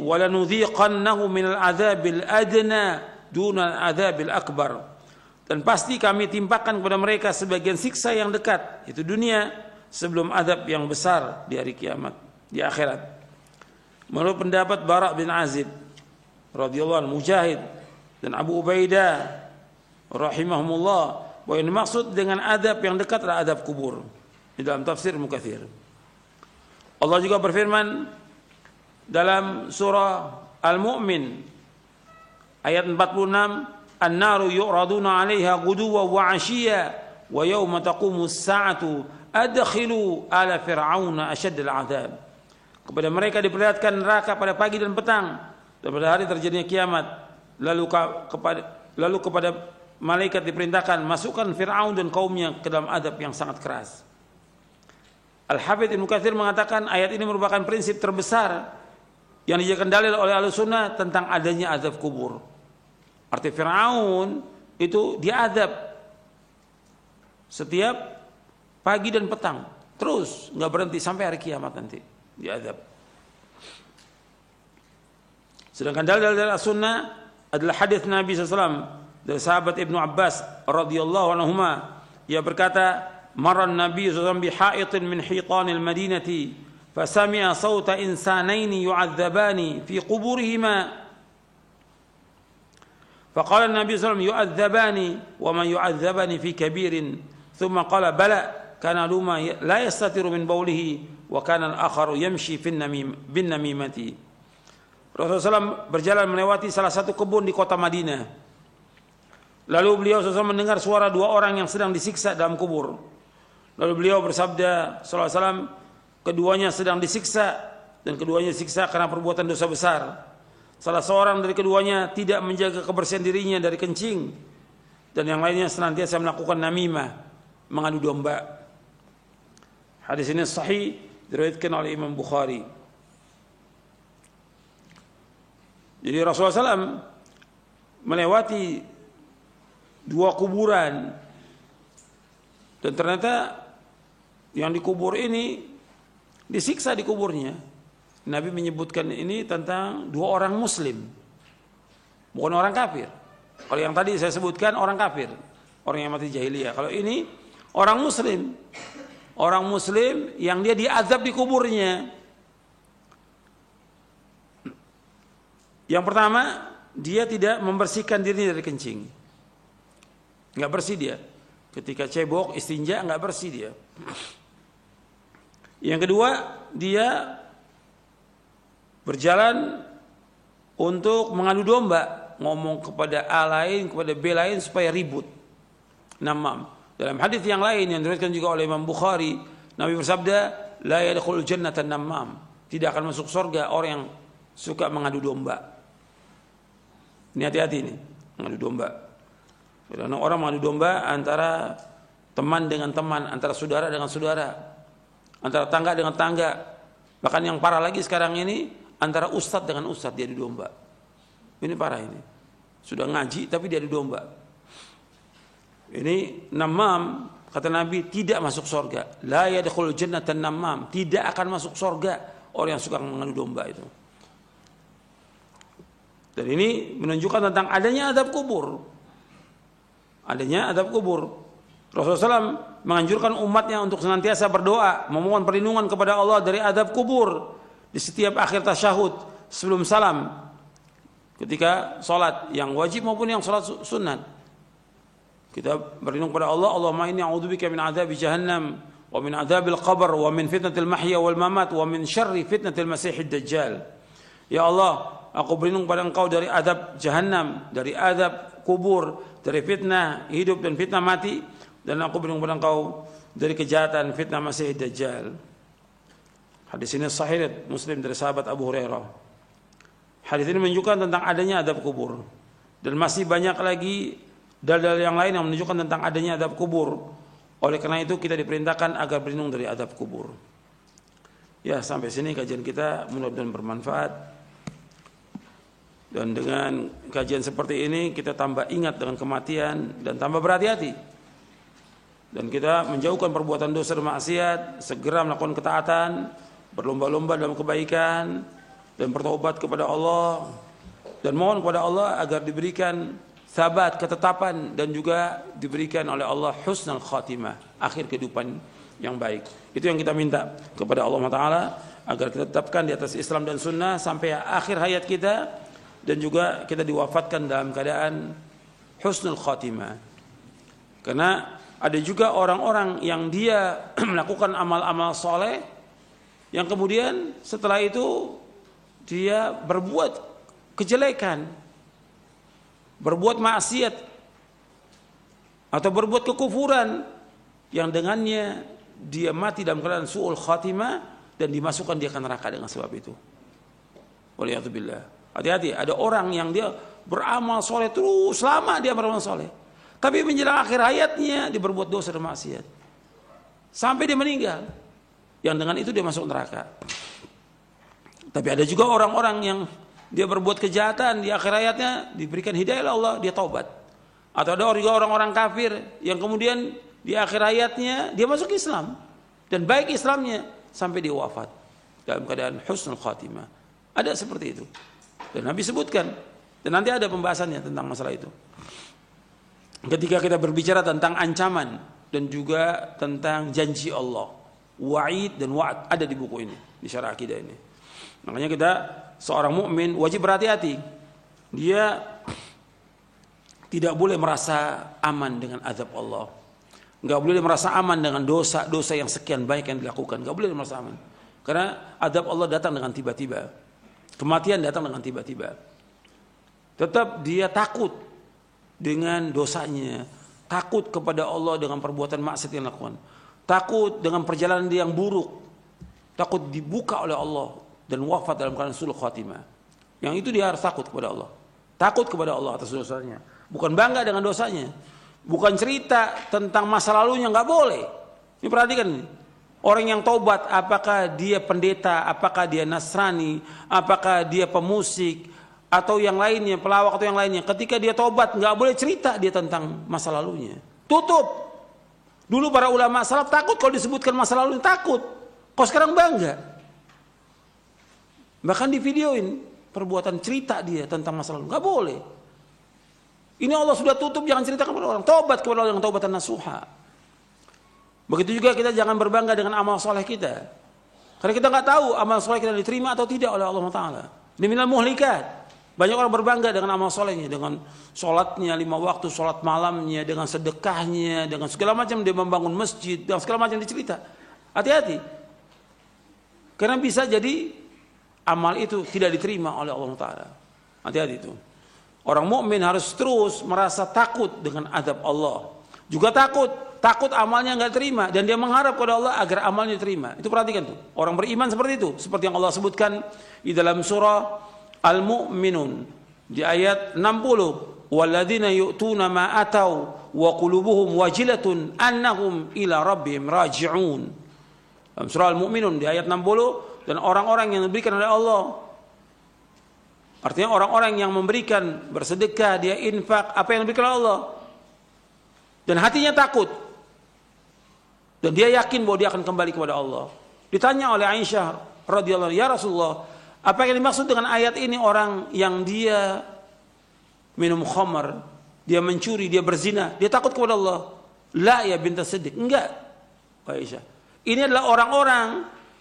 Speaker 1: وَلَنُذِيقَنَّهُ مِنَ الْعَذَابِ الْأَدْنَى دُونَ الْعَذَابِ الْأَكْبَرِ. Dan pasti kami timpakan kepada mereka sebagian siksa yang dekat, itu dunia, sebelum azab yang besar di hari kiamat, di akhirat. Menurut pendapat Bara' bin Azib radhiyallahu anhu, Mujahid dan Abu Ubaidah rahimahumullah, bahwa yang dimaksud dengan azab yang dekat adalah azab kubur. Di dalam tafsir Ibnu Katsir. Allah juga berfirman dalam surah Al-Mu'min ayat 46, an-naru yu'raduna 'alaiha ghuduwan wa 'ashiyya wa yawma taqumus sa'atu adkhilu ala fir'auna asyaddal 'adzab. Kepada mereka diperlihatkan neraka pada pagi dan petang, dan pada hari terjadinya kiamat. Lalu kepada malaikat diperintahkan, masukkan Fir'aun dan kaumnya ke dalam azab yang sangat keras. Al-Hafidz Ibnu Katsir mengatakan ayat ini merupakan prinsip terbesar yang dijadikan dalil oleh Ahlussunnah tentang adanya azab kubur. Arti Fir'aun itu diazab setiap pagi dan petang, terus nggak berhenti sampai hari kiamat nanti diazab. Sedangkan dalil dari As-Sunnah adalah hadis Nabi SAW dari sahabat Ibnu Abbas radhiyallahu anhuma, ia berkata, marran Nabi SAW bihaitin min hitanil Madinati fasami'a sawta insanaini yu'adzabani fi quburihima faqala Nabi SAW yu'adzabani wa man yu'adzabani fi kabirin thumma qala bala kana luma la yastatiru min bawlihi wa kana al-akharu yamshi bin namimati. Rasulullah SAW berjalan melewati salah satu kebun di kota Madinah. Lalu beliau SAW mendengar suara 2 orang yang sedang disiksa dalam kubur. Lalu beliau bersabda sallallahu alaihi wasallam, keduanya sedang disiksa dan keduanya disiksa karena perbuatan dosa besar. Salah seorang dari keduanya tidak menjaga kebersihan dirinya dari kencing, dan yang lainnya senantiasa melakukan namimah, mengadu domba. Hadis ini sahih diriwayatkan oleh Imam Bukhari. Jadi Rasulullah SAW melewati 2 kuburan, dan ternyata yang dikubur ini disiksa di kuburnya. Nabi menyebutkan ini tentang 2 orang muslim, bukan orang kafir. Kalau yang tadi saya sebutkan orang kafir, orang yang mati jahiliyah. Kalau ini orang muslim yang dia diazab di kuburnya. Yang pertama, dia tidak membersihkan dirinya dari kencing. nggak bersih dia. Ketika cebok, istinja nggak bersih dia. Yang kedua, dia berjalan untuk mengadu domba, ngomong kepada A lain, kepada B lain supaya ribut. Namam. Dalam hadis yang lain yang diriwayatkan juga oleh Imam Bukhari, Nabi bersabda, la yadkhulul jannata namam. Tidak akan masuk surga orang yang suka mengadu domba. Ini hati-hati nih, mengadu domba. Karena orang mengadu domba antara teman dengan teman, antara saudara dengan saudara, antara tangga dengan tangga. Bahkan yang parah lagi sekarang ini, antara ustadz dengan ustadz dia adu domba. Ini parah ini. Sudah ngaji tapi dia adu domba. Ini namam, kata Nabi, tidak masuk surga. La yadkhulul jannata namam, tidak akan masuk surga orang yang suka mengadu domba itu. Dan ini menunjukkan tentang adanya azab kubur. Adanya azab kubur. Rasulullah SAW menganjurkan umatnya untuk senantiasa berdoa, memohon perlindungan kepada Allah dari azab kubur di setiap akhir tasyahud sebelum salam, ketika sholat yang wajib maupun yang sholat sunat. Kita berlindung kepada Allah, Allahumma inni a'udzubika min adzabi jahannam wa min adzabil qabr wa min fitnatil mahya wal mamat wa min syarri fitnatil masiihid dajjal. Ya Allah, aku berlindung pada Engkau dari azab jahannam, dari azab kubur, dari fitnah hidup dan fitnah mati, dan aku berlindung pada Engkau dari kejahatan fitnah masiihid dajjal. Hadis ini sahih Muslim dari sahabat Abu Hurairah. Hadis ini menunjukkan tentang adanya azab kubur, dan masih banyak lagi dalil yang lain yang menunjukkan tentang adanya azab kubur. Oleh karena itu kita diperintahkan agar berlindung dari azab kubur. Ya, sampai sini kajian kita, mudah-mudahan bermanfaat. Dan dengan kajian seperti ini kita tambah ingat dengan kematian dan tambah berhati-hati. Dan kita menjauhkan perbuatan dosa dan maksiat, segera melakukan ketaatan, berlomba-lomba dalam kebaikan, dan bertobat kepada Allah, dan mohon kepada Allah agar diberikan sabat, ketetapan, dan juga diberikan oleh Allah husnul khatimah, akhir kehidupan yang baik. Itu yang kita minta kepada Allah Ta'ala, agar kita tetapkan di atas Islam dan Sunnah sampai akhir hayat kita, dan juga kita diwafatkan dalam keadaan husnul khatimah. Karena ada juga orang-orang yang dia melakukan amal-amal soleh, yang kemudian setelah itu dia berbuat kejelekan, berbuat maksiat, atau berbuat kekufuran, yang dengannya dia mati dalam keadaan su'ul khatimah dan dimasukkan dia ke neraka dengan sebab itu. Waliyadzubillah. Hati-hati, ada orang yang dia beramal soleh terus lama dia beramal soleh, tapi menjelang akhir hayatnya dia berbuat dosa dan maksiat sampai dia meninggal, yang dengan itu dia masuk neraka. Tapi ada juga orang-orang yang dia berbuat kejahatan di akhir hayatnya diberikan hidayah oleh Allah, dia taubat. Atau ada juga orang-orang kafir yang kemudian di akhir hayatnya dia masuk Islam dan baik Islamnya sampai dia wafat dalam keadaan husnul khatimah. Ada seperti itu. Dan Nabi sebutkan, dan nanti ada pembahasannya tentang masalah itu. Ketika kita berbicara tentang ancaman dan juga tentang janji Allah, wa'id dan wa'ad, ada di buku ini, di syarah akidah ini. Makanya kita seorang mukmin wajib berhati-hati. Dia tidak boleh merasa aman dengan azab Allah. Enggak boleh merasa aman dengan dosa-dosa yang sekian baik yang dilakukan. Enggak boleh merasa aman. Karena azab Allah datang dengan tiba-tiba. Kematian datang dengan tiba-tiba. Tetap dia takut dengan dosanya, takut kepada Allah dengan perbuatan maksiat yang dilakukan, takut dengan perjalanan dia yang buruk, takut dibuka oleh Allah dan wafat dalam keadaan sulh khatimah. Yang itu dia harus takut kepada Allah. Takut kepada Allah atas dosanya. Bukan bangga dengan dosanya. Bukan cerita tentang masa lalunya, nggak boleh. Ini perhatikan ini. Orang yang taubat, apakah dia pendeta, apakah dia Nasrani, apakah dia pemusik, atau yang lainnya, pelawak atau yang lainnya. Ketika dia taubat, nggak boleh cerita dia tentang masa lalunya. Tutup. Dulu para ulama salaf takut kalau disebutkan masa lalunya, takut. Kok sekarang bangga? Bahkan di videoin perbuatan cerita dia tentang masa lalu, nggak boleh. Ini Allah sudah tutup, jangan ceritakan kepada orang. Taubat kepada Allah dengan taubatan nasuha. Begitu juga kita jangan berbangga dengan amal soleh kita, karena kita nggak tahu amal soleh kita diterima atau tidak oleh Allah Taala. Ini minal muhlikat, Banyak orang berbangga dengan amal solehnya, dengan sholatnya 5 waktu, sholat malamnya, dengan sedekahnya, dengan segala macam dia membangun masjid, dengan segala macam dicerita. Hati-hati, karena bisa jadi amal itu tidak diterima oleh Allah Taala. Hati-hati itu. Orang mukmin harus terus merasa takut dengan azab Allah. Juga takut amalnya nggak terima dan dia mengharap kepada Allah agar amalnya diterima. Itu perhatikan tuh. Orang beriman seperti itu, seperti yang Allah sebutkan di dalam surah Al-Mu'minun di ayat 60, walladzina yu'tuna ma atau wa qulubuhum wajilatun annahum ila rabbihim raji'un. Dalam surah Al-Mu'minun di ayat 60, dan orang-orang yang diberikan oleh Allah, artinya orang-orang yang memberikan, bersedekah, dia infak apa yang diberikan oleh Allah, dan hatinya takut dan dia yakin bahwa dia akan kembali kepada Allah. Ditanya oleh Aisyah radhiyallahu anha, ya Rasulullah, apa yang dimaksud dengan ayat ini? Orang yang dia minum khamar, dia mencuri, dia berzina, dia takut kepada Allah. La ya binta Siddiq. Enggak, Aisyah. Ini adalah orang-orang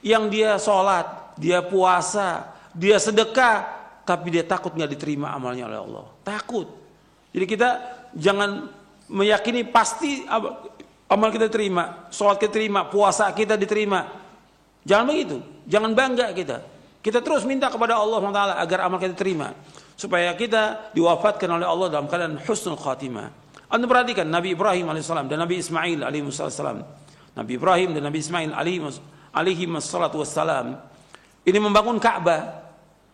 Speaker 1: yang dia sholat, dia puasa, dia sedekah, tapi dia takut nggak diterima amalnya oleh Allah. Takut. Jadi kita jangan meyakini pasti amal kita diterima, sholat kita diterima, puasa kita diterima. Jangan begitu. Jangan bangga kita. Kita terus minta kepada Allah SWT agar amal kita terima, supaya kita diwafatkan oleh Allah dalam keadaan husnul khatimah. Anda perhatikan Nabi Ibrahim alaihissalam dan Nabi Ismail alaihissalam. Nabi Ibrahim dan Nabi Ismail alaihissalam ini membangun Ka'bah.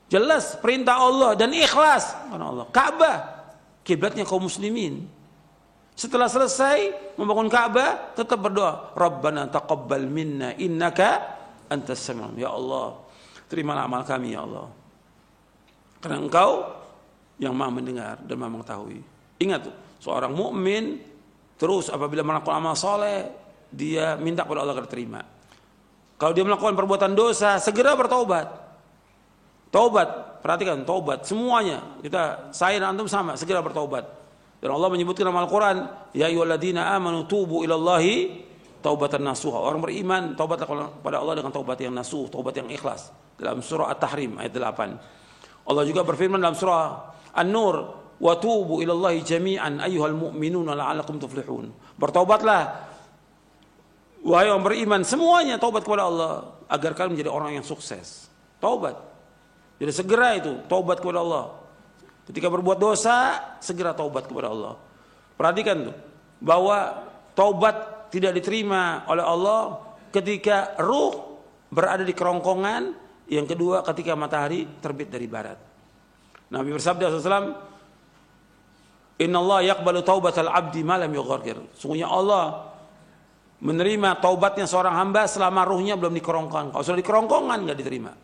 Speaker 1: Jelas perintah Allah dan ikhlas karena Allah. Ka'bah kiblatnya kaum muslimin. Setelah selesai membangun Ka'bah, tetap berdoa, Rabbana taqabbal minna innaka antas samiul. Ya Allah, terimalah amal kami ya Allah, karena Engkau yang Maha mendengar dan Maha mengetahui. Ingat tuh, seorang mukmin terus apabila melakukan amal soleh, dia minta kepada Allah agar terima. Kalau dia melakukan perbuatan dosa, segera bertobat. Taubat, perhatikan, taubat semuanya. Saya dan antum sama, segera bertobat. Dan Allah menyebutkan dalam Al-Quran, ya ayyuhalladzina amanu tubu ilallahi taubatan nasuha. Orang beriman taubatlah kepada Allah dengan taubat yang nasuh, taubat yang ikhlas. Dalam surah At-Tahrim ayat 8. Allah juga berfirman dalam surah An-Nur, wa tubu ilallahi jami'an ayyuhal mu'minuna la'alakum tuflihun. Bertaubatlah wahai orang beriman semuanya, taubat kepada Allah agar kalian menjadi orang yang sukses. Taubat. Jadi segera itu taubat kepada Allah. Ketika berbuat dosa, segera taubat kepada Allah. Perhatikan tuh, bahwa taubat tidak diterima oleh Allah ketika ruh berada di kerongkongan, yang kedua ketika matahari terbit dari barat. Nabi bersabda SAW, Inna Allah yaqbalu taubatal abdi ma lam yughargir. Sungguhnya Allah menerima taubatnya seorang hamba selama ruhnya belum di kerongkongan. Kalau sudah di kerongkongan nggak diterima.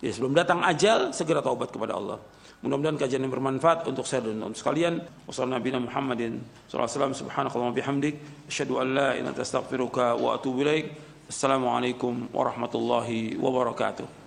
Speaker 1: Ya, sebelum datang ajal, segera taubat kepada Allah. Mudah-mudahan kajian yang bermanfaat untuk saya dan untuk sekalian. Wassalamualaikum Muhammadin sallallahu alaihi wasallam, subhanakallahumma bihamdik, asyhadu an la ilaha illa anta astaghfiruka wa atubu ilaik. Assalamualaikum warahmatullahi wabarakatuh.